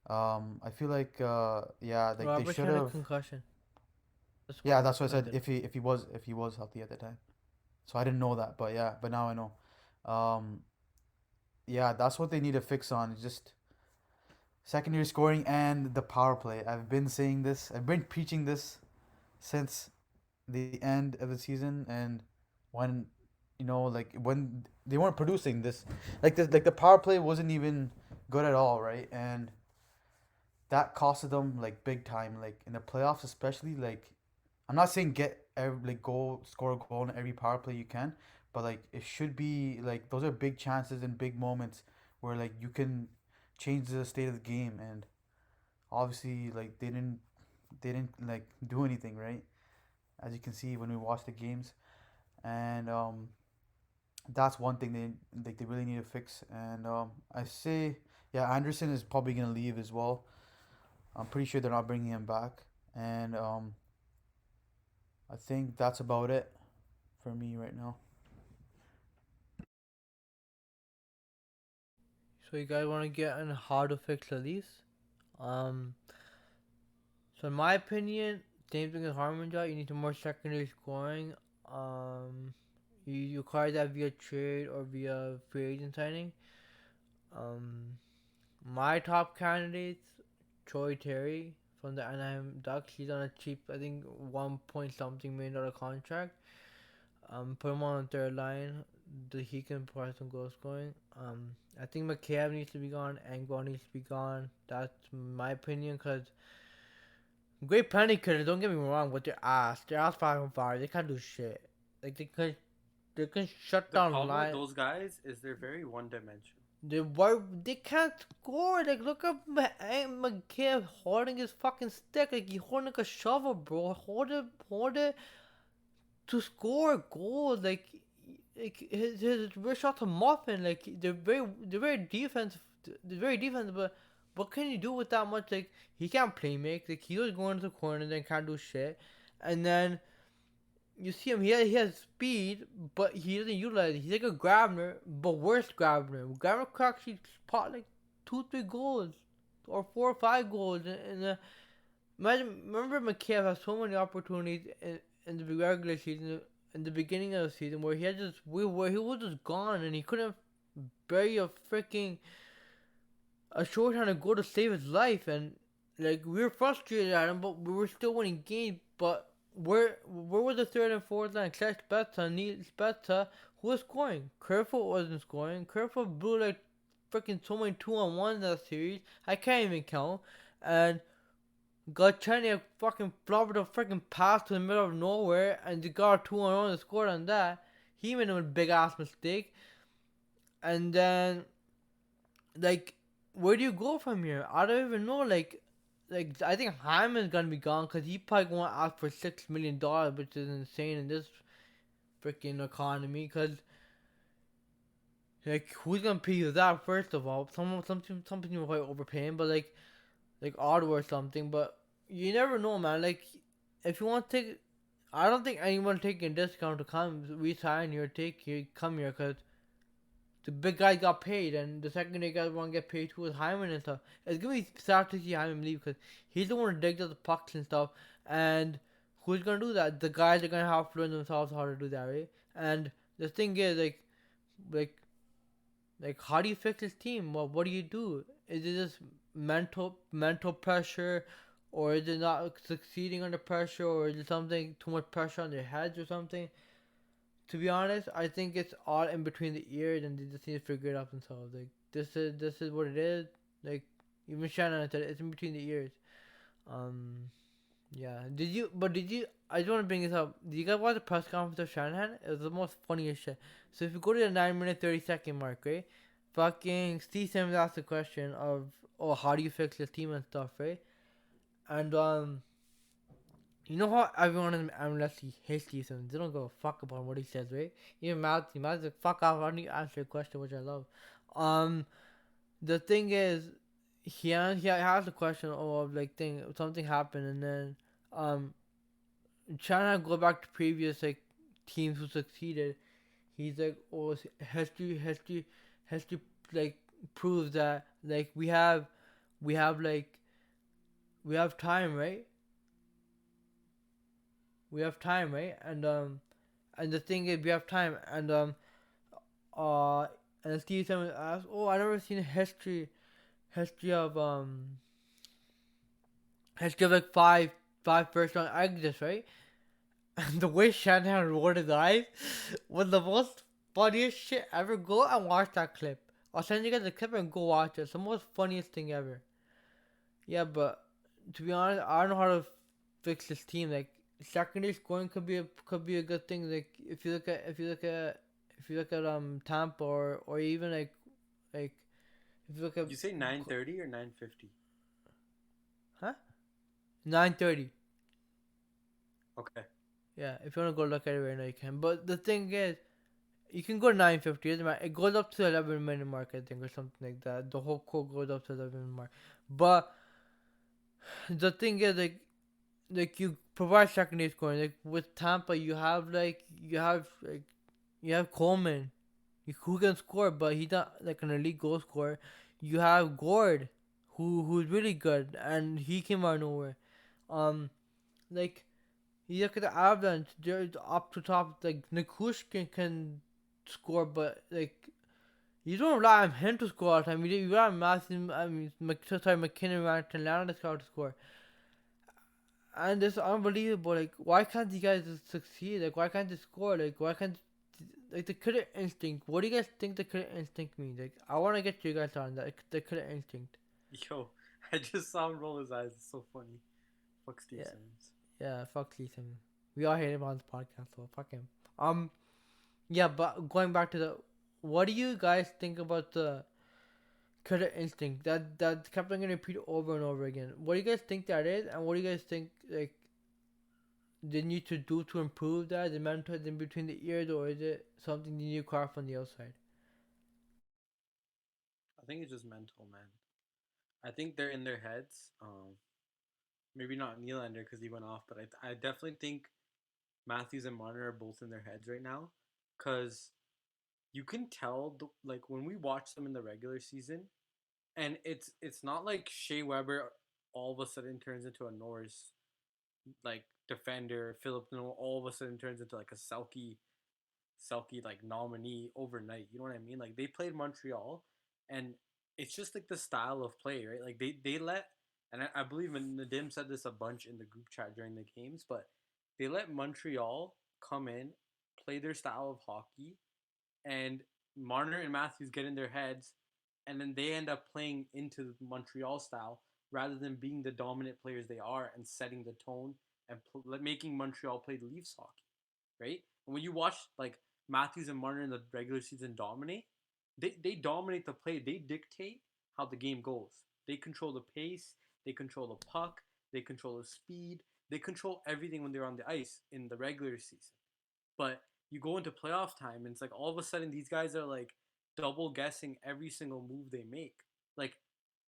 I feel like yeah like they Robert should had a have. concussion. That's Yeah, why that's what I I said. did. If he was healthy at the time, so I didn't know that, but yeah, but now I know. Um, yeah, that's what they need to fix on. Is just secondary scoring and the power play. I've been saying this. I've been preaching this since the end of the season, and when like when they weren't producing like the power play wasn't even good at all, right? And that costed them like big time, like in the playoffs especially. Like I'm not saying get every like goal score a goal in every power play you can, but like it should be like those are big chances and big moments where like you can change the state of the game. And obviously like they didn't like do anything, right? As you can see when we watch the games. And that's one thing they really need to fix. And I say yeah, Anderson is probably gonna leave as well. I'm pretty sure they're not bringing him back. And I think that's about it for me right now. So you guys want to get on how to fix the Leafs? Um, so in my opinion, same thing as Harmon Job. You need more secondary scoring. You acquire that via trade or via free agent signing. Um, my top candidates, Troy Terry from the Anaheim Ducks. He's on a cheap, I think, 1 point something million dollar contract. Put him on the third line. He can provide some goal scoring. I think McCabe needs to be gone. Angwell needs to be gone. That's my opinion. Cause great penalty killers. Don't get me wrong. With their ass, 5 on 5. They can't do shit. Like they can shut The down problem with line. those guys is they're very one dimensional. They can't score. Like look up McCabe holding his fucking stick. Like he holding like a shovel, bro. Hold it to score goals. His wrist shot's a muffin. Like they're very defensive. They're very defensive, but what can you do with that much? Like he can't play make. Like he was going to the corner and then can't do shit. And then you see him. He has speed, but he doesn't utilize it. He's like a Grabner, but worse Grabner. Grabner could actually spot like 2-3 goals or 4 or 5 goals. Imagine, remember McCabe has so many opportunities in the regular season, in the beginning of the season, where where he was just gone and he couldn't bury a short-handed goal to save his life. And like we were frustrated at him, but we were still winning games. But where was the third and fourth line? Klesh Spezza, Neil Spezza, who was scoring? Kerfoot wasn't scoring. Kerfoot blew like freaking so many 2-on-1s in that series. I can't even count. And Galchenyuk fucking flopped a freaking pass to the middle of nowhere, and the guy 2-on-1 and scored on that. He made a big ass mistake. And then, like, where do you go from here? I don't even know. Like I think Hyman's gonna be gone because he probably gonna ask for $6 million, which is insane in this freaking economy. Because like, who's gonna pay you that? First of all, some people probably overpaying, but like Ottawa or something. But you never know, man. Like, if you want to take, I don't think anyone taking a discount to come resign here, come here, because the big guy got paid, and the secondary guys want to get paid too with Hyman and stuff. It's gonna be sad to see Hyman leave because he's the one who digs up the pucks and stuff. And who's gonna do that? The guys are gonna have to learn themselves how to do that, right? And the thing is, like, how do you fix this team? What do you do? Is it just mental pressure, or is it not succeeding under pressure, or is it something too much pressure on their heads or something? To be honest, I think it's all in between the ears, and they just need to figure it out themselves. Like this is what it is. Like even Shannon said, it's in between the ears. Yeah. Did you? I just want to bring this up. Did you guys watch the press conference of Shanahan? It was the most funniest shit. So if you go to the 9 minute 30 second mark, right? Fucking Steve Simmons asked the question of, oh, how do you fix this team and stuff, right? And You know how everyone in MLS hates Steve Simmons. They don't give a fuck about what he says, right? Even Matthew's like, fuck off. I need to answer your question, which I love. The thing is, he has a question of like something happened, and then trying to go back to previous like teams who succeeded. He's like, oh, history like proves that like we have like we have time, right? We have time, right? And the thing is, we have time, uh, and Steve Simmons asked, "Oh, I never seen a history of history of like five first round exits, right?" And the way Shanahan rolled his eyes was the most funniest shit ever. Go and watch that clip. I'll send you guys the clip and go watch it. It's the most funniest thing ever. Yeah, but to be honest, I don't know how to fix this team. Like secondary scoring could be a good thing. Like if you look at Tampa or even like if you look at You say 9:30 or 9:50? huh 9:30. Okay. Yeah, if you wanna go look at it right now, you can. But the thing is, you can go 9:50. Doesn't matter. It goes up to 11-minute mark, I think, or something like that. The whole quote goes up to 11-minute mark. But the thing is, like you provide secondary scoring. Like with Tampa, you have Coleman, who can score, but he's not like an elite goal scorer. You have Gord, who's really good, and he came out of nowhere. Um, like you look at the Avalanche, they're up to top. Like Nikushkin can score, but like you don't rely on him to score all the time. You rely on Matthew, McKinnon, Atlanta to score. And it's unbelievable. Like, why can't you guys just succeed? Like, why can't they score? Like, why can't like the killer instinct? What do you guys think the killer instinct means? Like, I want to get you guys on that. Like, the killer instinct. Yo, I just saw him roll his eyes. It's so funny. Fuck Steve Yeah. Simmons. Yeah, fuck Ethan. We all hate him on this podcast, so fuck him. Yeah, but going back to what do you guys think about the killer instinct that kept on getting repeated over and over again? What do you guys think that is, and what do you guys think like they need to do to improve that? The mental in between the ears, or is it something you need to carve on the outside? I think it's just mental, man. I think they're in their heads. Maybe not Nylander because he went off, but I definitely think Matthews and Marner are both in their heads right now, because you can tell like when we watch them in the regular season, and it's not like Shea Weber all of a sudden turns into a Norris like defender. Philip Noel all of a sudden turns into like a Selkie like nominee overnight. You know what I mean? Like they played Montreal, and it's just like the style of play, right? Like they let, and I believe Nadim said this a bunch in the group chat during the games, but they let Montreal come in, play their style of hockey, and Marner and Matthews get in their heads, and then they end up playing into Montreal style rather than being the dominant players they are and setting the tone and making Montreal play Leafs hockey, right? And when you watch like Matthews and Marner in the regular season dominate, they dominate the play. They dictate how the game goes. They control the pace. They control the puck. They control the speed. They control everything when they're on the ice in the regular season. But you go into playoff time, and it's like all of a sudden these guys are like double guessing every single move they make. Like,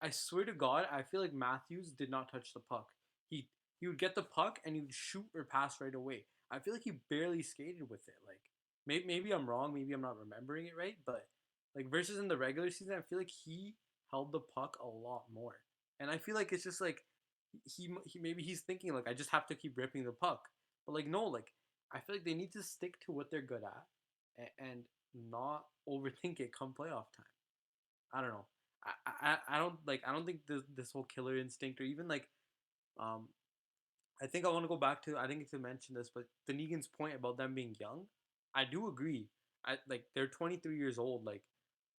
I swear to God, I feel like Matthews did not touch the puck. He he would get the puck and he would shoot or pass right away. I feel like he barely skated with it. Like maybe I'm wrong, maybe I'm not remembering it right, but like versus in the regular season, I feel like he held the puck a lot more. And I feel like it's just like he maybe he's thinking like I just have to keep ripping the puck. But like no, like I feel like they need to stick to what they're good at and not overthink it come playoff time. I don't know. I don't think this whole killer instinct or even like um I think I want to go back to I think to mention this, but the Negan's point about them being young, I do agree. I like they're 23 years old. Like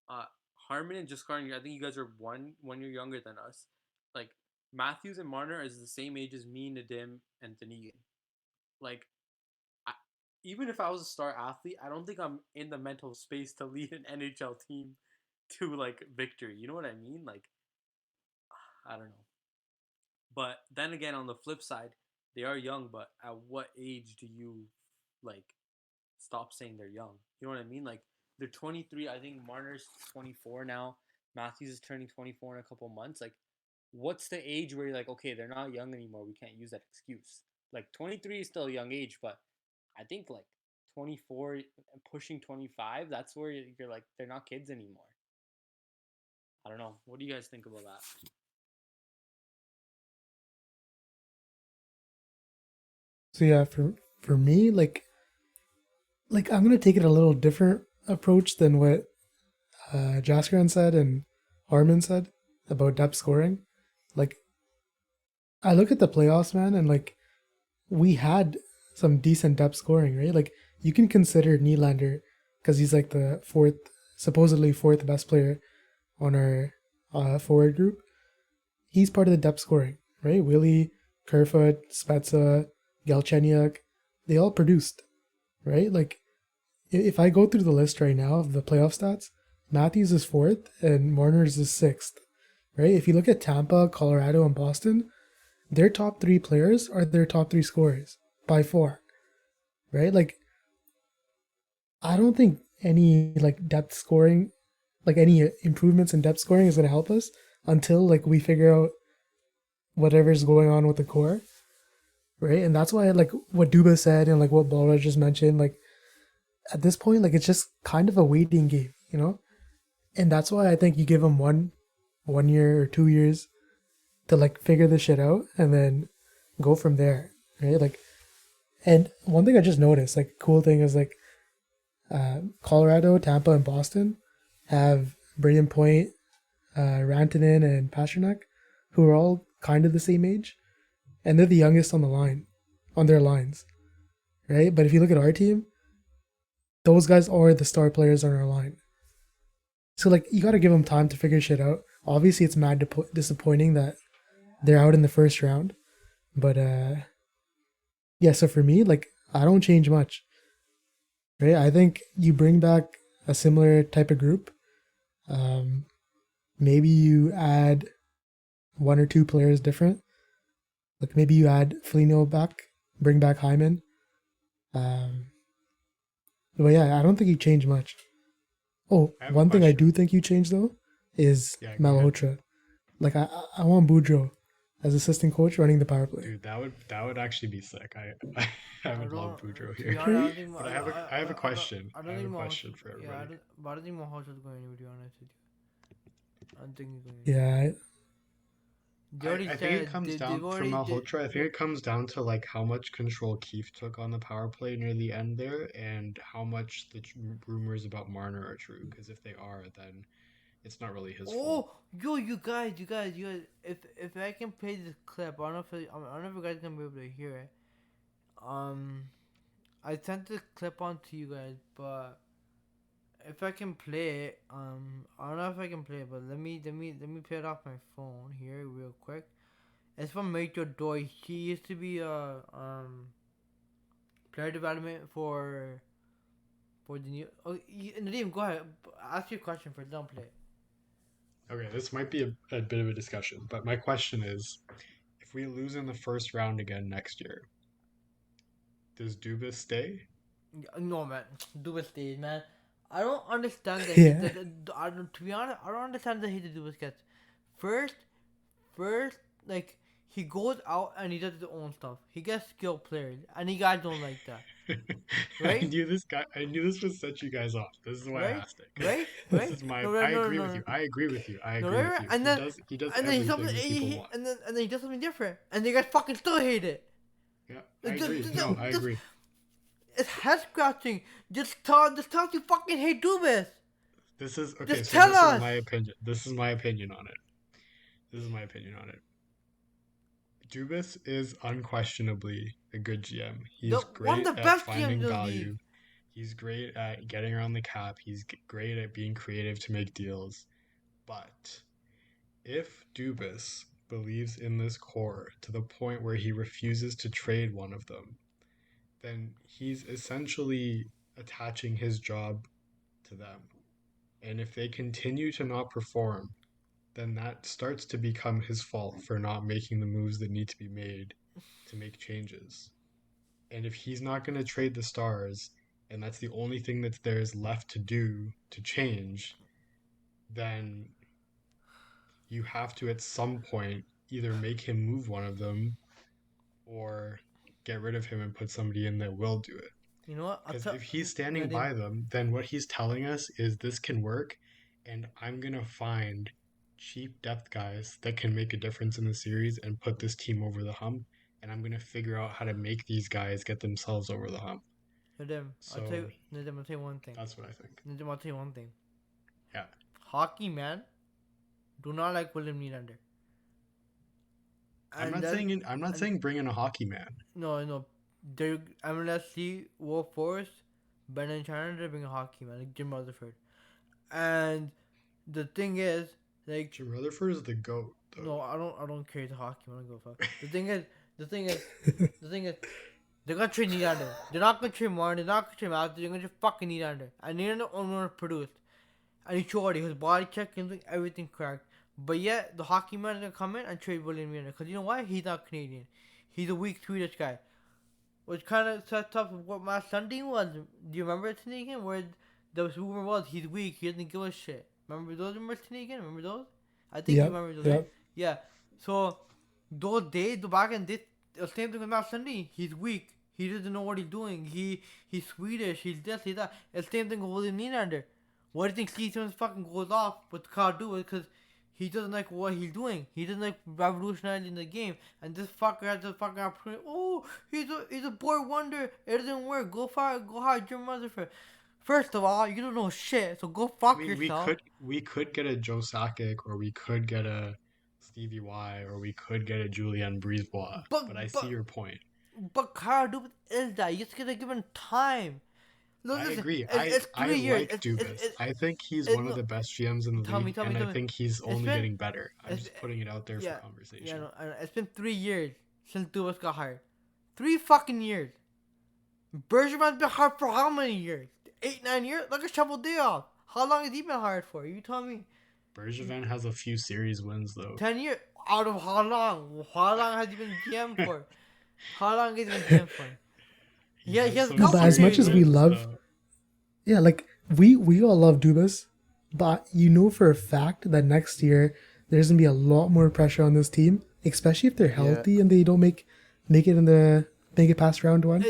uh Harmon and Jaskar, I think you guys are one year younger than us. Like Matthews and Marner is the same age as me, Nadim, and Denegan. Like I, even if I was a star athlete, I don't think I'm in the mental space to lead an NHL team to like victory. You know what I mean? Like I don't know. But then again, on the flip side, they are young, but at what age do you like stop saying they're young? You know what I mean? Like they're 23. I think Marner's 24 now. Matthews is turning 24 in a couple months. Like, what's the age where you're like, okay, they're not young anymore. We can't use that excuse. Like 23 is still a young age, but I think like 24 and pushing 25, that's where you're like, they're not kids anymore. I don't know. What do you guys think about that? So yeah, for me, like I'm gonna take it a little different approach than what Jaskran said and Harmon said about depth scoring. Like I look at the playoffs, man, and like we had some decent depth scoring, right? Like you can consider Nylander because he's like the supposedly fourth best player on our forward group. He's part of the depth scoring, right? Willie, Kerfoot, Spezza, Galchenyuk, they all produced, right? Like if I go through the list right now of the playoff stats, Matthews is fourth and Marner's is sixth, right? If you look at Tampa, Colorado, and Boston, their top three players are their top three scorers by far, right? Like, I don't think any like depth scoring, like any improvements in depth scoring is going to help us until like we figure out whatever's going on with the core, right? And that's why like what Duba said and like what Balra just mentioned, like at this point, like it's just kind of a waiting game, you know? And that's why I think you give them 1 year or 2 years to like figure this shit out and then go from there, right? Like, and one thing I just noticed, like cool thing is like Colorado, Tampa, and Boston have Braden Point, Rantanen, and Pasternak, who are all kind of the same age, and they're the youngest on the line, on their lines, right? But if you look at our team, those guys are the star players on our line. So like you got to give them time to figure shit out. Obviously, it's mad disappointing that they're out in the first round, but yeah. So for me, like I don't change much, right? I think you bring back a similar type of group. Maybe you add one or two players different. Like maybe you add Foligno back, bring back Hyman. But yeah, I don't think you change much. Oh, I have a one thing I question. do think you change though is Yeah, go ahead. Malhotra. Like I want Boudreaux as assistant coach running the power play. Dude, that would actually be sick. I would love Boudreaux To be here. honest, I don't think. But I have a question. I have a question for Yeah, everybody. I don't think Mahomes is going anywhere. To be honest with you, I don't think he's going. Yeah, They already I think said it comes they've down for already Malhotra. I think it comes down to like how much control Keefe took on the power play near the end there, and how much the rumors about Marner are true. Because if they are, then it's not really his fault. Oh, yo, you guys. If I can play this clip, I don't know if you guys can be able to hear it. I sent the clip on to you guys, but if I can play it, I don't know if I can play it, but let me play it off my phone here real quick. It's from Major Doy. He used to be player development for the new. Oh, Nadeem, go ahead. Ask your question first. Don't play it. Okay, this might be a bit of a discussion, but my question is, if we lose in the first round again next year, does Dubas stay? No, man. Do a stage, man. I don't understand that. Yeah. To be honest, I don't understand the hate to do with sketch. First, like he goes out and he does his own stuff. He gets skilled players, and you guys don't like that, I right? knew this would set you guys off. This is why I Right? asked it. Right? This Right? is my. No, I no, agree no, with no. you. I agree with you. I No, agree right, with right? you. And then He does and then he everything something that people want. and then he does something different, and you guys fucking still hate it. Yeah, I agree. Just- No, I just- agree. It's head scratching. Just tell you fucking hate Dubas. This is okay. Just So tell this us. is my opinion. This is my opinion on it. This is my opinion on it. Dubas is unquestionably a good GM. He's One of great the at best finding GMs in the value. league. He's great at getting around the cap. He's great at being creative to make deals. But if Dubas believes in this core to the point where he refuses to trade one of them, then he's essentially attaching his job to them. And if they continue to not perform, then that starts to become his fault for not making the moves that need to be made to make changes. And if he's not going to trade the stars, and that's the only thing that there is left to do to change, then you have to at some point either make him move one of them or get rid of him and put somebody in that will do it. You know what? Because if he's standing Nadim, by them, then what he's telling us is this can work, and I'm going to find cheap depth guys that can make a difference in the series and put this team over the hump, and I'm going to figure out how to make these guys get themselves over the hump. Nadim, So I'll tell you one thing. that's what I think. Nadim, I'll tell you one thing. Yeah. Hockey, man, do not like William Nylander. I'm And not saying bring in a hockey man. No. MLSC Wolf Forest, Ben and China, they're being a hockey man, like Jim Rutherford. And the thing is, like, Jim Rutherford is the GOAT, though. no, I don't care the hockey man. I don't give a fuck. The thing is, they're gonna trade Nylander. They're not gonna trade Martin. They're not gonna trade Matthews. They're gonna trade fucking Nylander. And Nylander only one produced. And he showed it. His body check and everything correct. But yet, the hockey man is gonna come in and trade William Nylander. Because you know why? He's not Canadian. He's a weak Swedish guy. Which kind of sets up what Matt Sundin was. Do you remember Tanagan? Where the rumor was he's weak. He doesn't give a shit. Remember those rumors, Tanagan? Remember those? I think you remember those. Yep. Right? Yeah. So, those days, back in this, the same thing with Matt Sundin. He's weak. He doesn't know what he's doing. He's Swedish. He's this, he's that. It's the same thing with William Nylander. Why do you think Steve Simmons fucking goes off with Kyle Dubas? Because he doesn't like what he's doing. He doesn't like revolutionizing the game. And this fucker has this fucking opportunity. Oh, he's a boy wonder. It doesn't work. Go hire Jim Rutherford. First of all, you don't know shit. So go fuck yourself. We could get a Joe Sakic, or we could get a Stevie Y, or we could get a Julian Brisebois. But I see your point. But Kyle Dubas is that. You just gotta give him time. Look, I agree. It's 3 years. Like Dubas. I think he's one of the best GMs in the league, and I think he's only getting better. I'm just putting it out there for conversation. Yeah, no, it's been 3 years since Dubas got hired. 3 fucking years. Bergeron's been hired for how many years? 8, 9 years? Look at Shovel Day off. How long has he been hired for? You tell me. Bergevin has a few series wins though. 10 years? Out of how long? How long has he been GM for? How long has he been GM for? Yeah, he has a couple But as much series as we wins. love, yeah, like we all love Dubas, but you know for a fact that next year there's gonna be a lot more pressure on this team, especially if they're healthy and they don't make it past round one.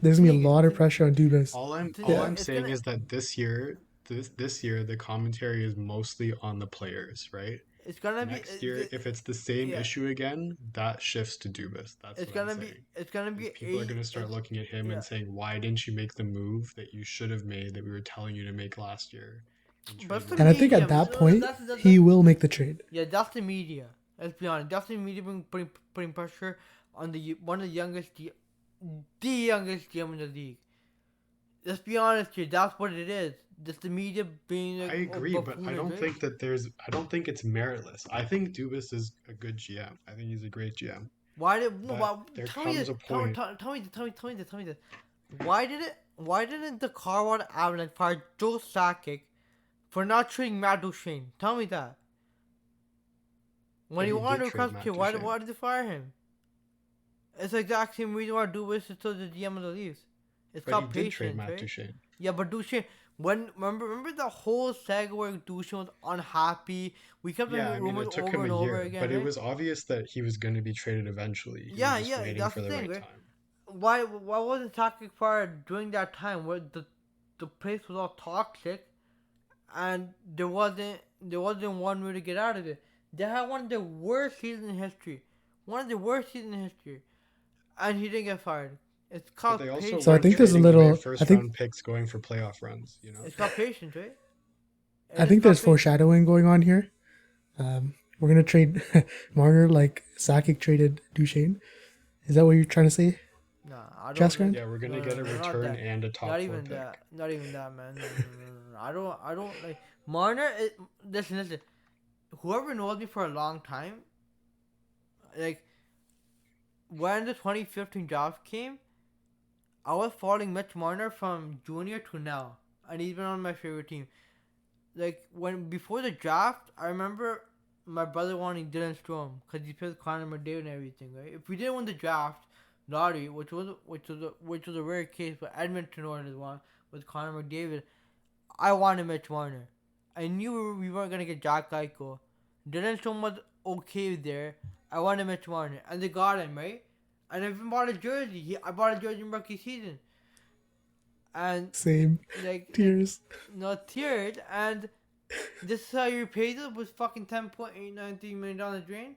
There's gonna be a lot of pressure on Dubas. All I'm saying is that this year the commentary is mostly on the players, right? It's gonna Next year, if it's the same issue again, that shifts to Dubas. That's what I'm saying. It's gonna be. People are gonna start looking at him and saying, "Why didn't you make the move that you should have made that we were telling you to make last year?" And I think at that point he will make the trade. Yeah, that's the media. Let's be honest. That's the media putting pressure on one of the youngest GM in the league. Let's be honest here. That's what it is. Just the media being. Like, I agree, but I don't think that I don't think it's meritless. I think Dubas is a good GM. I think he's a great GM. Why did? There tell me comes this. a point. Tell me this. Why didn't the Colorado Avalanche fire Joe Sakic for not trading Matt Duchene? Tell me that. When he wanted to come here, why did they fire him? It's the exact same reason why Dubas is still the GM of the Leafs. It's called patience, right? Duchene. Yeah, but Duchene. Remember the whole saga where Duchene was unhappy. We kept rumors it took over him and a over year, again. but right? it was obvious that he was going to be traded eventually. He was just waiting that's for the thing, right? time. Why wasn't Sakic fired during that time where the place was all toxic, and there wasn't one way to get out of it? They had one of the worst seasons in history, and he didn't get fired. It's called patience. So I think there's a little. Round picks going for playoff runs. You know, it's called patience, right? I think there's foreshadowing going on here. We're gonna trade Marner like Sakic traded Duchene. Is that what you're trying to say? Nah, I don't. Jaskran? Yeah, we're gonna get a return and a top Not 4 even pick. that. Not even that, man. No. I don't like Marner. Listen. Whoever knows me for a long time, like when the 2015 draft came, I was following Mitch Marner from junior to now, and he's been on my favorite team. Like before the draft, I remember my brother wanting Dylan Strome because he plays Connor McDavid and everything. Right? If we didn't win the draft, lottery, which was a rare case, but Edmonton wanted one with Connor McDavid. I wanted Mitch Marner. I knew we weren't gonna get Jack Eichel. Didn't show much okay there. I wanted Mitch Marner, and they got him right. And I even bought a jersey. I bought a jersey in rookie season, and Same. like Tears. not tiered. And this is how you paid it with fucking $10.893 million drain.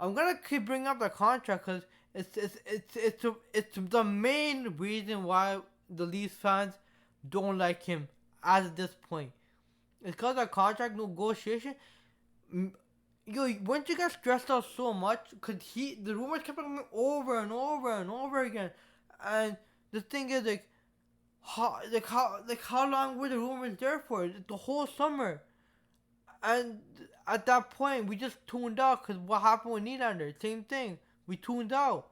I'm gonna keep bringing up the contract because it's the main reason why the Leafs fans don't like him at this point. It's because of contract negotiation. Yo, once you get stressed out so much, because the rumors kept coming over and over and over again, and the thing is how long were the rumors there for? The whole summer, and at that point we just tuned out because what happened with Nylander? Same thing, we tuned out.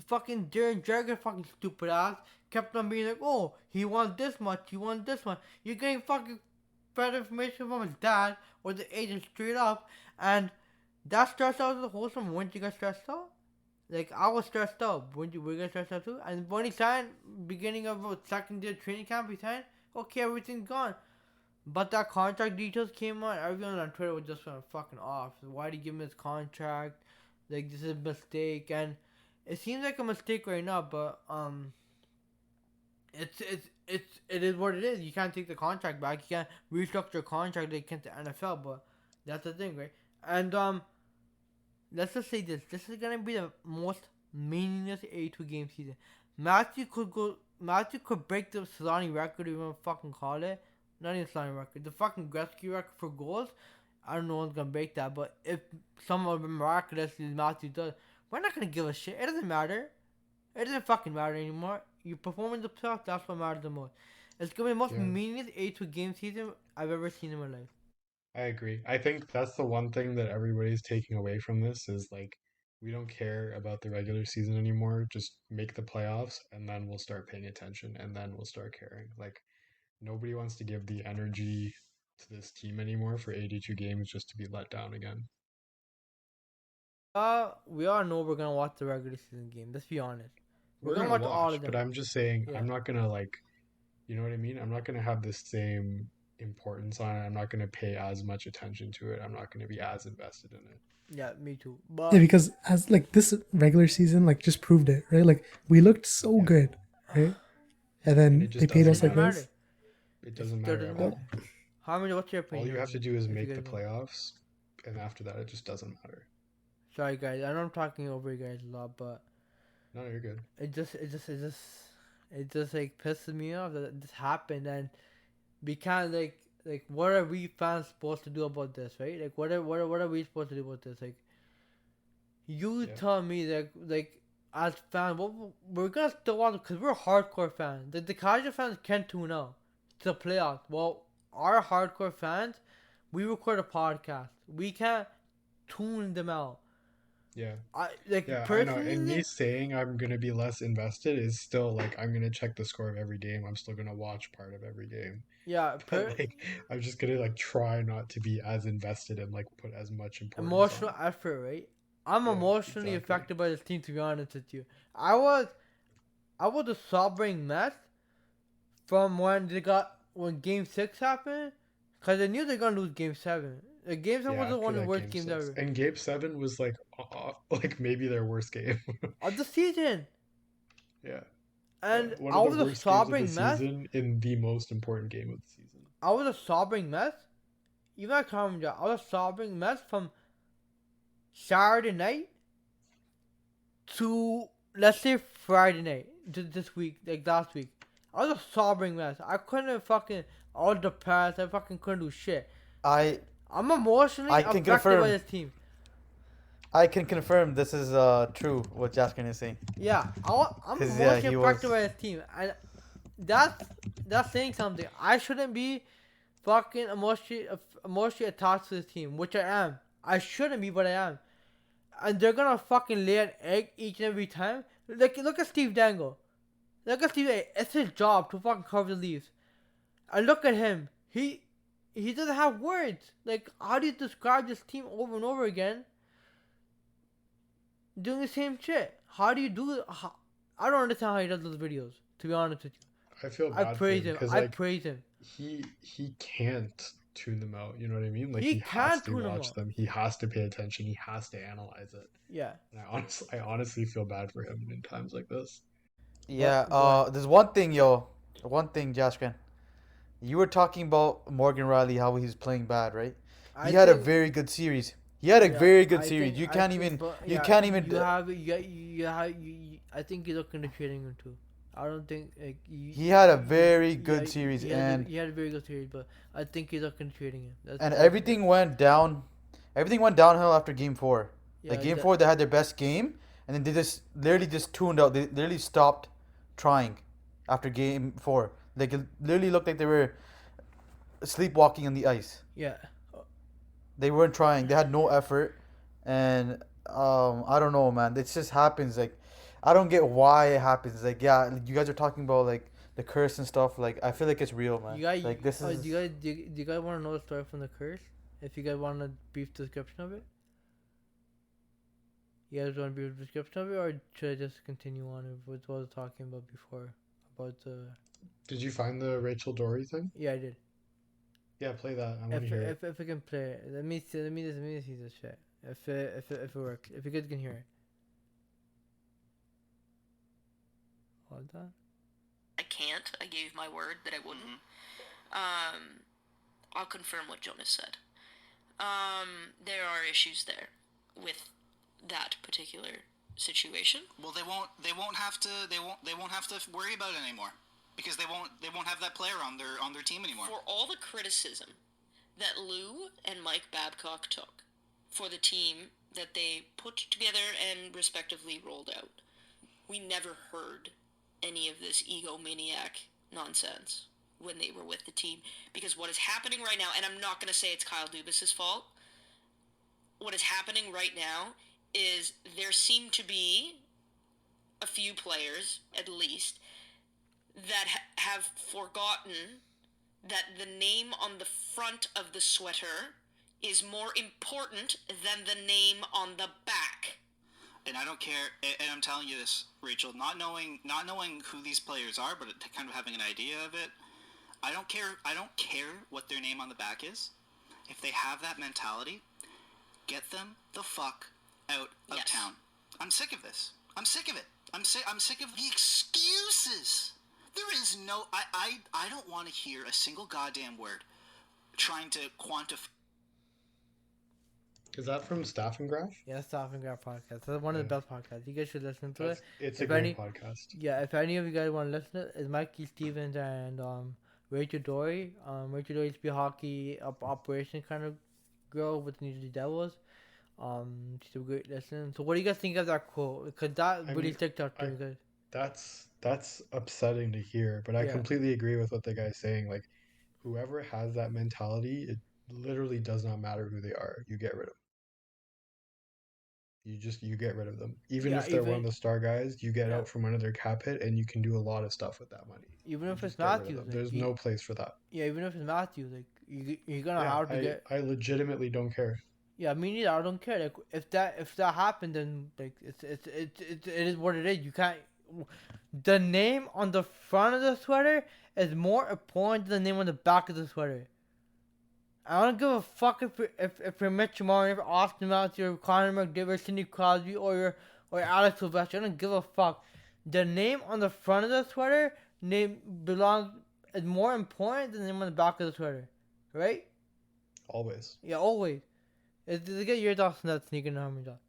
Fucking Darren Jagger, fucking stupid ass, kept on being like, oh, he wants this much, he wants this much. You're getting fucking bad information from his dad or the agent straight up, and that stressed out the whole summer. When you got stressed out, like I was stressed out. When you get stressed out too, and when he signed, beginning of second year training camp, he signed. Okay, everything's gone. But that contract details came out. Everyone on Twitter was just fucking off. Why did he give him his contract? Like this is a mistake, and it seems like a mistake right now. But it is what it is. You can't take the contract back. You can't restructure a contract like you can the NFL. But that's the thing, right? And let's just say this. This is gonna be the most meaningless 82 game season. Matthew could break the Solani record, if you want to fucking call it. Not even Solani record. The fucking Gretzky record for goals. I don't know who's gonna break that, but if someone miraculously Matthew does, we're not gonna give a shit. It doesn't matter. It doesn't fucking matter anymore. You perform in the playoffs, that's what matters the most. It's gonna be the most meaningless 82 game season I've ever seen in my life. I agree. I think that's the one thing that everybody's taking away from this is like we don't care about the regular season anymore. Just make the playoffs and then we'll start paying attention and then we'll start caring. Like nobody wants to give the energy to this team anymore for 82 games just to be let down again. We all know we're gonna watch the regular season game. Let's be honest. We're gonna watch all of them. But I'm just saying, I'm not gonna you know what I mean? I'm not gonna have the same importance on it. I'm not gonna pay as much attention to it. I'm not gonna be as invested in it. Yeah, me too. But yeah, because as this regular season just proved it, right? Like we looked so good, right? And then they paid us like this. It doesn't matter at all. How many? What's your opinion? All you have to do is make the playoffs, and after that, it just doesn't matter. Sorry, guys. I know I'm talking over you guys a lot, but no, you're good. It just like pisses me off that this happened, and we can't like what are we fans supposed to do about this, right? Like what are we supposed to do about this? Like you tell me that like as fans, we're gonna still watch because we're hardcore fans. The casual fans can't tune out to the playoffs. Well, our hardcore fans, we record a podcast. We can't tune them out. Yeah. Personally, I know. And me saying I'm gonna be less invested is still like I'm gonna check the score of every game. I'm still gonna watch part of every game. Yeah, but I'm just gonna try not to be as invested and put as much importance. Emotional effort, right? I'm emotionally affected by this team. To be honest with you, I was a sobbing mess from when Game 6 happened, because I knew they're gonna lose Game 7. Game 7 was one of the worst games ever. And Game 7 was maybe their worst game of the season. Yeah. And I was a sobbing mess in the most important game of the season. I was a sobbing mess. Even at Carmen, I was a sobbing mess from Saturday night to let's say Friday night this week, like last week. I was a sobbing mess. I couldn't fucking. I was depressed. I fucking couldn't do shit. I'm emotionally affected by this team. I can confirm this is true what Jaskin is saying. Yeah, I'm emotionally affected by this team, and that's saying something. I shouldn't be fucking emotionally attached to this team, which I am. I shouldn't be, but I am. And they're gonna fucking lay an egg each and every time. Look at Steve Dangle. Look at Steve. It's his job to fucking cover the Leafs. And look at him. He doesn't have words. Like, how do you describe this team over and over again? Doing the same shit. How do you do it? I don't understand how he does those videos. To be honest with you, I feel I bad for praise him him. because I like praise him. he can't tune them out. You know what I mean? Like He he has can't to tune 'em watch out. them. He has to pay attention. He has to analyze it. Yeah. And I honestly feel bad for him in times like this. Yeah. Go ahead. There's one thing, yo. One thing, Jashkan. You were talking about Morgan Riley, how he's playing bad, right? I He had a think- very good series. He had a Yeah, very good I series. think- You I can't think- even. but, You yeah, can't even. You have. I think he's looking at trading him too. I don't think like, He had a very good series, he and he had a very good series, but I think he's looking at trading him. and everything went down. Everything went downhill after Game 4. Like Game 4, they had their best game, and then they just literally just tuned out. They literally stopped trying after Game 4. Like it literally looked like they were sleepwalking on the ice. Yeah. They weren't trying. They had no effort, and I don't know, man. It just happens. Like, I don't get why it happens. Like, yeah, you guys are talking about like the curse and stuff. Like, I feel like it's real, man. You guys, like this is. do you guys want to know the story from the curse? If you guys want a brief description of it, you guys want a brief description of it, or should I just continue on with what I was talking about before about the? Did you find the Rachel Dory thing? Yeah, I did. Yeah, play that. I want to hear it. If I can play it, let me see this shit. If it works, if you guys can hear it. Hold on. I can't. I gave my word that I wouldn't. I'll confirm what Jonas said. There are issues there with that particular situation. Well, they won't have to worry about it anymore because they won't have that player on their team anymore. For all the criticism that Lou and Mike Babcock took for the team that they put together and respectively rolled out, we never heard any of this egomaniac nonsense when they were with the team. Because what is happening right now, and I'm not going to say it's Kyle Dubas's fault, what is happening right now is there seem to be a few players, at least, that have forgotten that the name on the front of the sweater is more important than the name on the back. And I don't care, and I'm telling you this, Rachel, not knowing who these players are, but kind of having an idea of it, I don't care what their name on the back is. If they have that mentality, get them the fuck out of town. I'm sick of this. I'm sick of it. I'm sick of the excuses. There is no, I don't want to hear a single goddamn word trying to quantify. Is that from Staff and Graph? Yeah, Staff and Graph podcast. That's one of the best podcasts. You guys should listen to it. It's a If great any- podcast. Yeah, if any of you guys want to listen to it, it's Mikey Stevens and Rachel Dory. Rachel Dory used to be a hockey operation kind of girl with the New Jersey Devils. She's a great listen. So what do you guys think of that quote? Because that I really mean, stuck out to me, guys. That's upsetting to hear, but I Yeah. completely agree with what the guy's saying. Like, whoever has that mentality, it literally does not matter who they are. You get rid of them. You get rid of them. Even Yeah, if they're one even- of the star guys, you get Yeah. out from under their cap hit, and you can do a lot of stuff with that money. Even You if it's just get rid of Matthews, them. like, There's no place for that. yeah, even if it's Matthews, like you're gonna Yeah, have to get. I legitimately don't care. Yeah, me neither. I don't care. Like if that happened, then like it is what it is. You can't. The name on the front of the sweater is more important than the name on the back of the sweater. I don't give a fuck if you're Mitch Marner, if Austin Matthews, or Connor McDavid, Sidney Crosby, or Alex Ovechkin. I don't give a fuck. The name on the front of the sweater is more important than the name on the back of the sweater, right? Always. Yeah, always. Get your thoughts on that, Sneaker, and how many thoughts?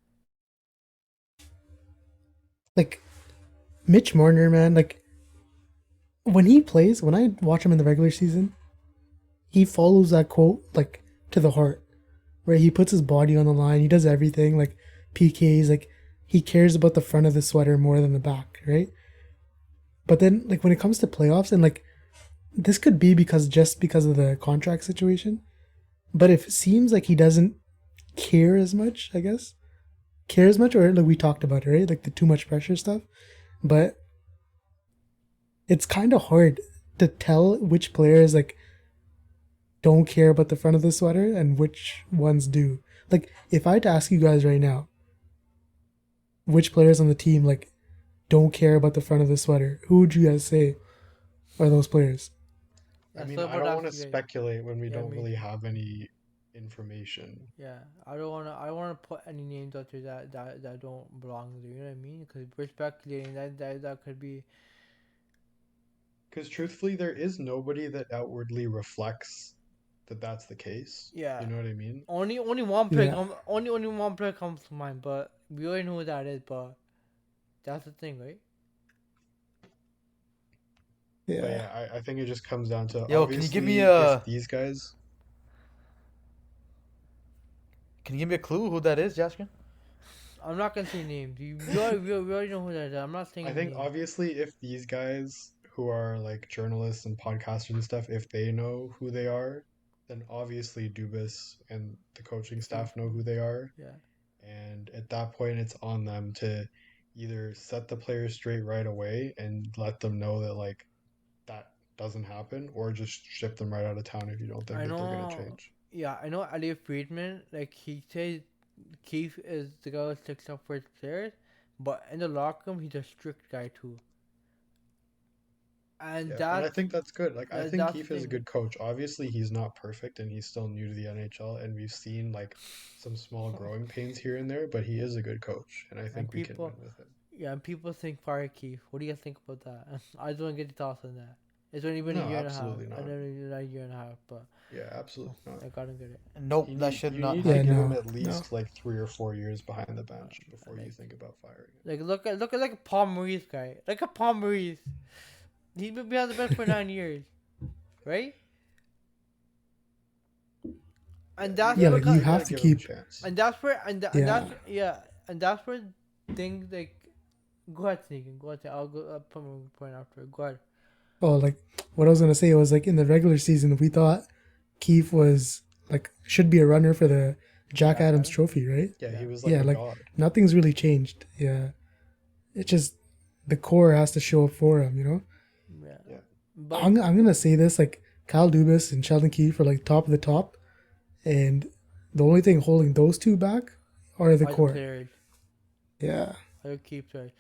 Like Mitch Marner, man, like when he plays, when I watch him in the regular season, he follows that quote like to the heart. Right? He puts his body on the line, he does everything, like PKs, like he cares about the front of the sweater more than the back, right? But then like when it comes to playoffs, and like this could be because of the contract situation, but if it seems like he doesn't care as much, I guess. Care as much, or like we talked about it, right? Like the too much pressure stuff. But it's kind of hard to tell which players like don't care about the front of the sweater and which ones do. Like if I had to ask you guys right now, which players on the team like don't care about the front of the sweater? Who would you guys say are those players? I Yeah, mean, so I about don't want to that, yeah, speculate when we yeah, don't me really too. have any information. Yeah, I don't wanna put any names out there that don't belong there. You know what I mean? Because we're speculating that could be. Because truthfully, there is nobody that outwardly reflects that that's the case. Yeah. You know what I mean? Only one player Yeah. only one player comes to mind, but we already know who that is. But that's the thing, right? But Yeah. yeah, I think it just comes down to Yo, can you give me obviously if these guys. a clue who that is, Jaskin? I'm not gonna say names. We already know who that is. I'm not saying I think names. obviously if these guys who are like journalists and podcasters and stuff, if they know who they are, then obviously Dubas and the coaching staff know who they are. Yeah. And at that point, it's on them to either set the players straight right away and let them know that like that doesn't happen, or just ship them right out of town if you don't think I that they're gonna know. change. Yeah, I know. Elliot Friedman, like he says, Keith is the guy who sticks up for his players, but in the locker room, he's a strict guy too. And Yeah, and I that's think that's good. Like I think that's the Keefe is a thing. good coach. Obviously, he's not perfect and he's still new to the NHL, and we've seen like some small growing pains here and there, but he is a good coach, and I And think we can people, win with him. yeah, and people think fire Keith. What do you guys think about that? I just want to get your thoughts on that. It's only been No, a year and a half. absolutely I not. never even a year and a half, but Yeah, absolutely not. I gotta get it. Nope, You that need should you not need Yeah, to happen. give him no, at no. least like 3 or 4 years behind the bench before you like- think about firing him. Like look at like a Paul Maurice guy, like a Paul Maurice. He's been behind the bench for 9 years, right? And Yeah, that's Yeah, you like because you gotta have to give him a keep. chance. and that's where and Yeah. that's where things like go ahead Sneakin, go ahead. I'll put my point after. Go ahead. Oh, like what I was gonna say was like in the regular season, we thought Keefe was like should be a runner for the Jack Jack Adams Adams? Trophy, right? Yeah, he Yeah. was like Yeah, a like god. nothing's really changed. Yeah, it's just the core has to show up for him, you know. Yeah. Yeah. But I'm gonna say this like Kyle Dubas and Sheldon Keefe are like top of the top, and the only thing holding those two back are the why the core. players? Yeah, I keep sorry.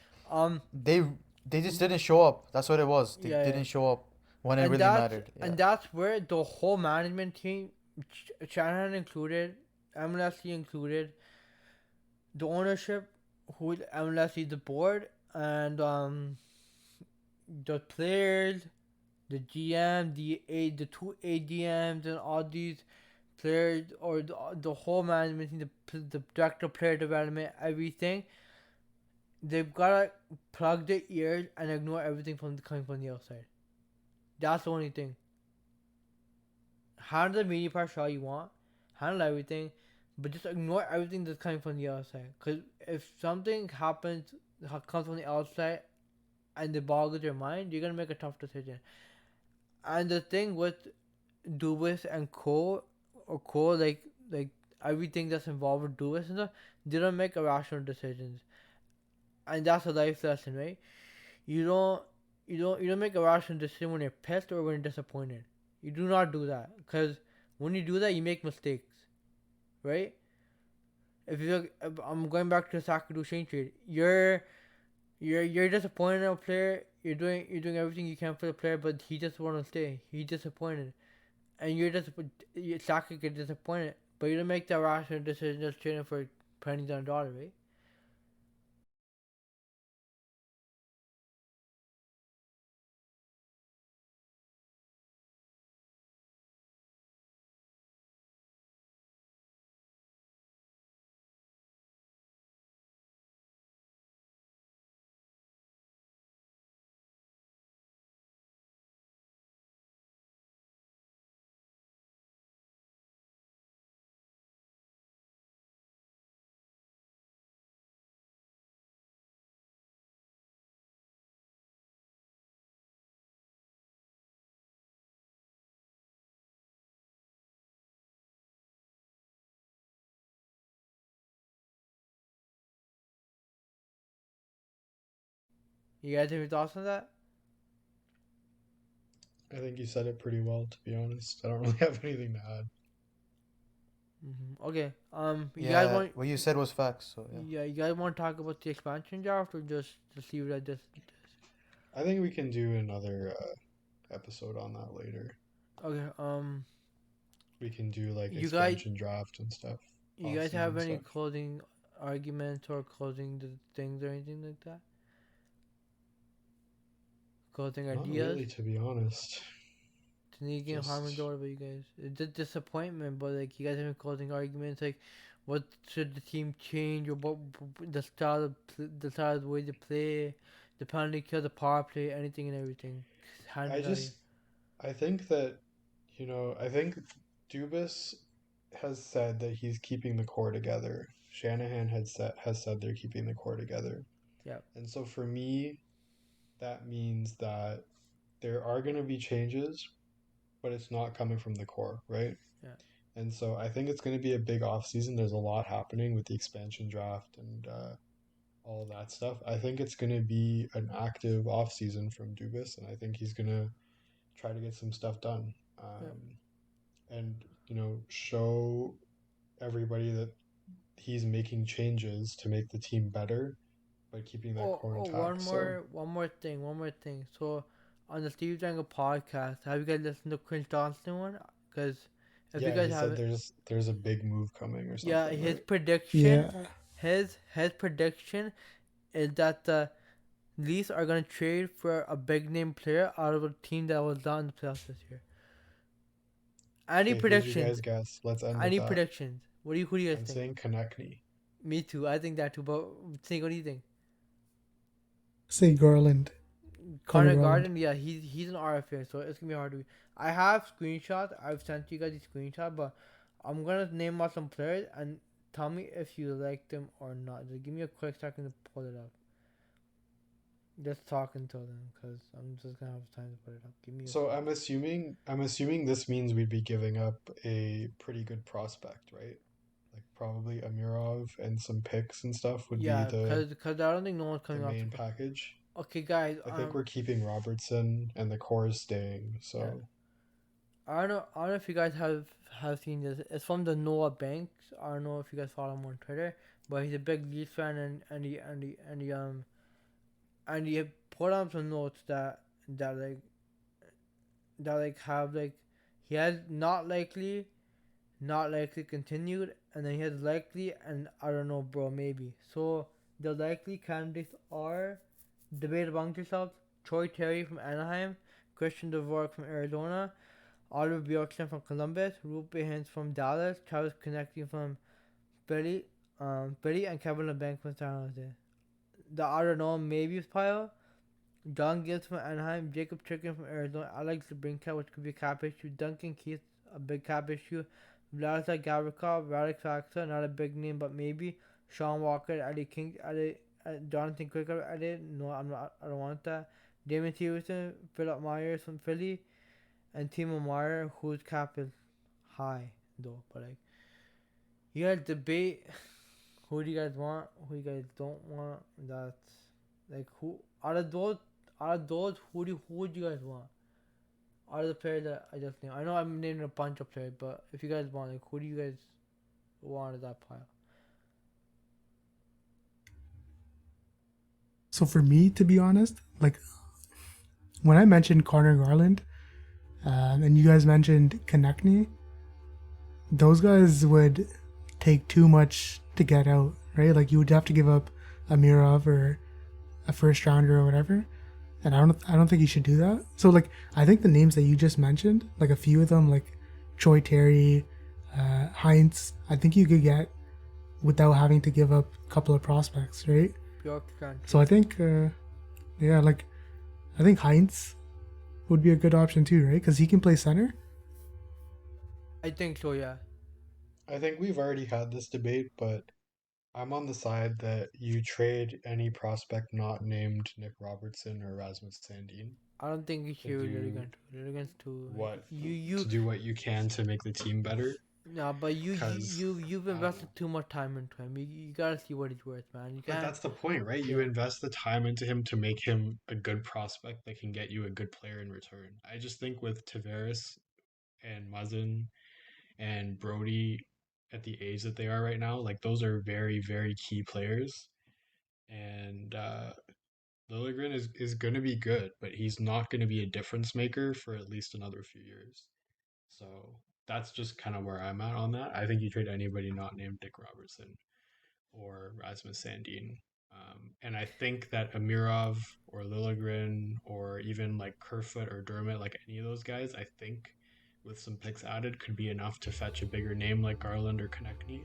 They just didn't show up. That's what it was. They Yeah, didn't yeah. show up when it And really that's mattered. Yeah. and that's where the whole management team, Shanahan included, MLSC included, the ownership, who MLSC, the board, and the players, the GM, the two ADMs, and all these players, or the whole management team, the director of player development, everything. They've gotta plug their ears and ignore everything coming from the outside. That's the only thing. Handle the media pressure all you want, handle everything, but just ignore everything that's coming from the outside. Because if something comes from the outside, and it boggles your mind, you're gonna make a tough decision. And the thing with Dubas and Cole, like everything that's involved with Dubas and stuff, they don't make irrational decisions, and that's a life lesson, right? You don't make a rational decision when you're pissed or when you're disappointed. You do not do that, because when you do that, you make mistakes, right? If I'm going back to the Saka Duchesne trade, you're disappointed in a player. You're doing everything you can for the player, but he just want to stay. He's disappointed, and Saka get disappointed, but you don't make that rational decision just trading for pennies on a dollar, right? You guys have any thoughts on that? I think you said it pretty well, to be honest. I don't really have anything to add. Okay. You guys Yeah, want? what you said was facts. So yeah. Yeah, you guys want to talk about the expansion draft or just leave it at this? I think we can do another episode on that later. Okay. We can do like You guys, expansion draft and stuff. you guys have Off-season any stuff. closing arguments or closing things or anything like that? Closing Not ideas? really, to be honest. Tanegi and Harmon, Just what about you guys? It's a disappointment, but like you guys have any closing arguments? Like, what should the team change or what the style the style of the way they play, the penalty kill, the power play, anything and everything. Hand I it out just I think that I think Dubas has said that he's keeping the core together. Shanahan has said they're keeping the core together. Yep. And so for me, that means that there are going to be changes, but it's not coming from the core, right? Yeah. And so I think it's going to be a big off season. There's a lot happening with the expansion draft and all that stuff. I think it's going to be an active off season from Dubas, and I think he's going to try to get some stuff done. And show everybody that he's making changes to make the team better by keeping that core intact. One more thing. So, on the Steve Dangle podcast, have you guys listened to Chris Johnston one? Because if you guys he haven't, said there's a big move coming or something. yeah, his right? prediction, Yeah. his prediction is that the Leafs are gonna trade for a big name player out of a team that was not in the playoffs this year. Any Okay, who do you predictions? guys guess? Let's end Any with that. predictions? Who do you guys I'm think? saying Konechny. Me too. I think that too. But think, what do you think? Say Garland. Connor Garland. Garden, yeah, he's an RFA, so it's gonna be hard to. I have screenshots. I've sent you guys the screenshot, but I'm gonna name out some players and tell me if you like them or not. Just give me a quick second to pull it up. Just talk until then, cause I'm just gonna have time to put it up. Give me. So I'm assuming this means we'd be giving up a pretty good prospect, right? Like probably Amirov and some picks and stuff would yeah, be the cause I don't think no one's the coming off. main package. Okay, guys. I think we're keeping Robertson and the core is staying. So Yeah. I don't know if you guys have seen this. It's from the Noah Banks. I don't know if you guys follow him on Twitter, but he's a big Leafs fan and he put on some notes that have like he has not likely continued, and then he has likely, and I don't know, bro, maybe. So the likely candidates are, debate among yourselves: Troy Terry from Anaheim, Christian Dvorak from Arizona, Oliver Bjorkstrand from Columbus, Rupe Hintz from Dallas, Travis Konechny from Philly, and Kevin LeBanc from San Jose. The I don't know maybe pile: John Gibbs from Anaheim, Jacob Chicken from Arizona, Alex Zabrinka, which could be a cap issue, Duncan Keith, a big cap issue, Vladislav Gavrikov, Radek Faksa, not a big name but maybe, Sean Walker, Eddie King, Jonathan Quicker, no, I don't want that, Damon Stevenson, Philip Myers from Philly, and Timo Meyer, whose cap is high though, but like, you guys debate who do you guys want, who you guys don't want. That's like, who out of those, who would you guys want? Out of the players that I just named, I know I'm naming a bunch of players, but if you guys want, like, who do you guys want in that pile? So for me, to be honest, like when I mentioned Connor Garland, and you guys mentioned Konechny, those guys would take too much to get out, right? Like you would have to give up Amirov or a first rounder or whatever, and I don't think you should do that. So like I think the names that you just mentioned, like a few of them, like Troy Terry, Heinz, I think you could get without having to give up a couple of prospects, right? So I think, I think Heinz would be a good option too, right? Because he can play center. I think so, yeah. I think we've already had this debate, but I'm on the side that you trade any prospect not named Nick Robertson or Rasmus Sandin. I don't think you should Litigants to what you to do what you can to make the team better. No, but you've 'Cause, invested too much time into him. You gotta see what he's worth, man. You But can't. that's the point, right? You invest the time into him to make him a good prospect that can get you a good player in return. I just think with Tavares and Muzzin and Brody, at the age that they are right now, like those are very, very key players. And Lilligren is going to be good, but he's not going to be a difference maker for at least another few years. So that's just kind of where I'm at on that. I think you trade anybody not named Dick Robertson or Rasmus Sandin. And I think that Amirov or Lilligren or even like Kerfoot or Dermott, like any of those guys, I think with some picks added could be enough to fetch a bigger name like Garland or Konechny.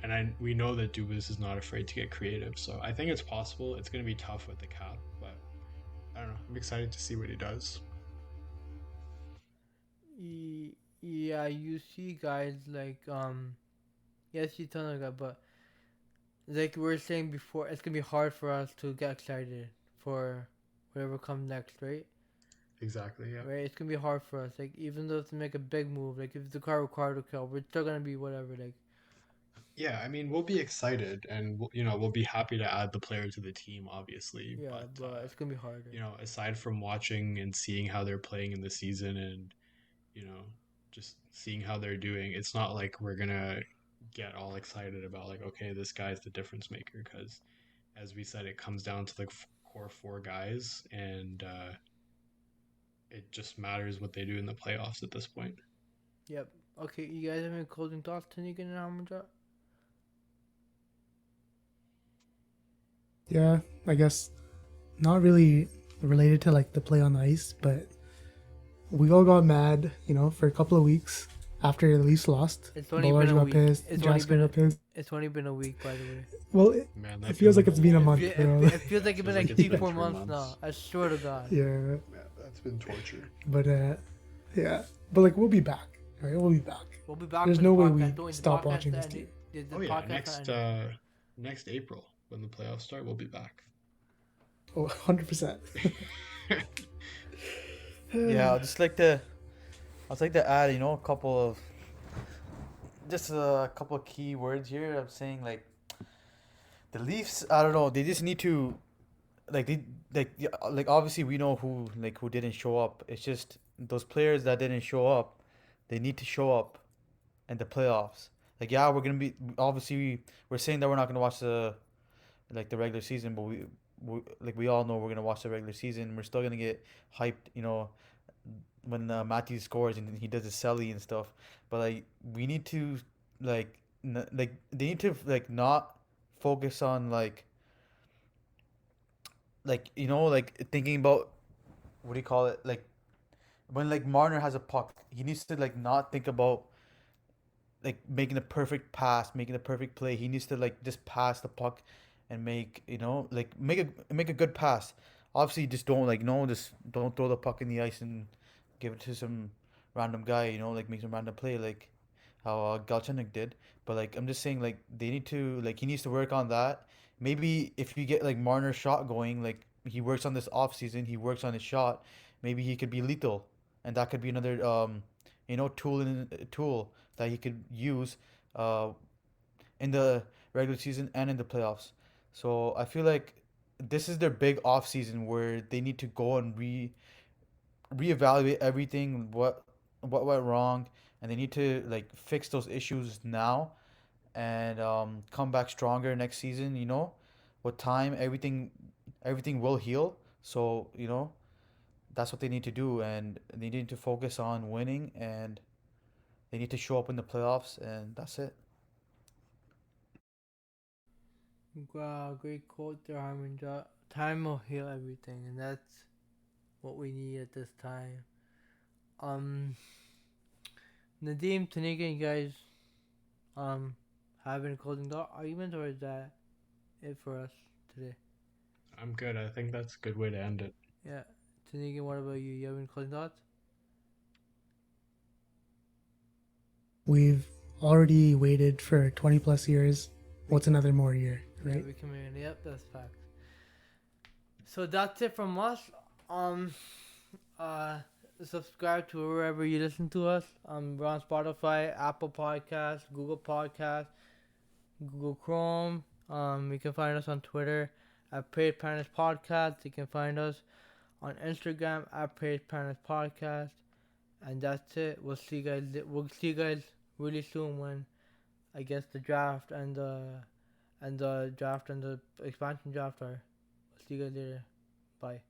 And we know that Dubas is not afraid to get creative, so I think it's possible. It's going to be tough with the cap, but I don't know. I'm excited to see what he does. Yeah, you see guys like yes, you tell them that, but like we were saying before, it's gonna be hard for us to get excited for whatever comes next, right? Exactly, yeah. Right, it's gonna be hard for us. Like even though to make a big move, like if the car required to kill, we're still gonna be whatever. Like Yeah, I mean, we'll be excited, and we'll be happy to add the player to the team, obviously. yeah, but it's gonna be harder. Aside from watching and seeing how they're playing in the season, and just seeing how they're doing, it's not like we're gonna get all excited about like, okay, this guy's the difference maker, because as we said, it comes down to the core four guys, and it just matters what they do in the playoffs at this point. Yep. Okay, you guys have any closing thoughts, Tanigan and Hamza? Yeah, I guess not really related to like the play on the ice, but we all got mad, for a couple of weeks after the Leafs lost. It's only Ballers been a got week. pissed. It's only Jasper been got pissed. It's only been a week, by the way. Well, Man, it feels like it's been a month, It, bro. it feels like it's been Feels like like it's 3-4 been 3 months now. months. I swear to God. Yeah, That's been torture. but yeah, but like we'll be back. Right, we'll be back. We'll be back. There's with no the way podcast. we Don't the stop podcast watching this ended- team. the Oh yeah, podcast ended. next April when the playoffs start, we'll be back. Oh, 100%. Yeah, I'd like to add, a couple of key words here. I'm saying like the Leafs. I don't know. They just need to, obviously we know who didn't show up. It's just those players that didn't show up. They need to show up in the playoffs. Like yeah, we're gonna be obviously we're saying that we're not gonna watch the regular season, but we all know we're gonna watch the regular season. We're still gonna get hyped, when Matthews scores and he does his celly and stuff. But like we need to they need to not focus on thinking about what do you call it, when Marner has a puck, he needs to not think about making the perfect pass, making the perfect play. He needs to just pass the puck and make a good pass. Obviously, just just don't throw the puck in the ice and give it to some random guy. Make some random play like how Galchenyuk did. But I'm just saying they need to he needs to work on that. Maybe if you get Marner's shot going, he works on this off season, he works on his shot. Maybe he could be lethal, and that could be another tool that he could use in the regular season and in the playoffs. So I feel like this is their big off season where they need to go and reevaluate everything, what went wrong, and they need to fix those issues now and come back stronger next season. With time, everything will heal. So that's what they need to do, and they need to focus on winning, and they need to show up in the playoffs, and that's it. Wow, great quote there, Harmon. Time will heal everything, and that's what we need at this time. Nadeem, Taniga, you guys have any closing thought arguments, or is that it for us today? I'm good. I think that's a good way to end it. Yeah. Taniga, what about you? You have any closing thoughts? We've already waited for 20 plus years. What's another more year, Yeah, right? we can make it. Yep, that's facts. So that's it from us. Subscribe to wherever you listen to us. We're on Spotify, Apple Podcasts, Google Podcasts, Google Chrome. You can find us on Twitter at Praise Parents Podcast. You can find us on Instagram at Praise Parents Podcast. And that's it. We'll see you guys really soon when I guess the draft and the expansion draft are. See you guys later. Bye.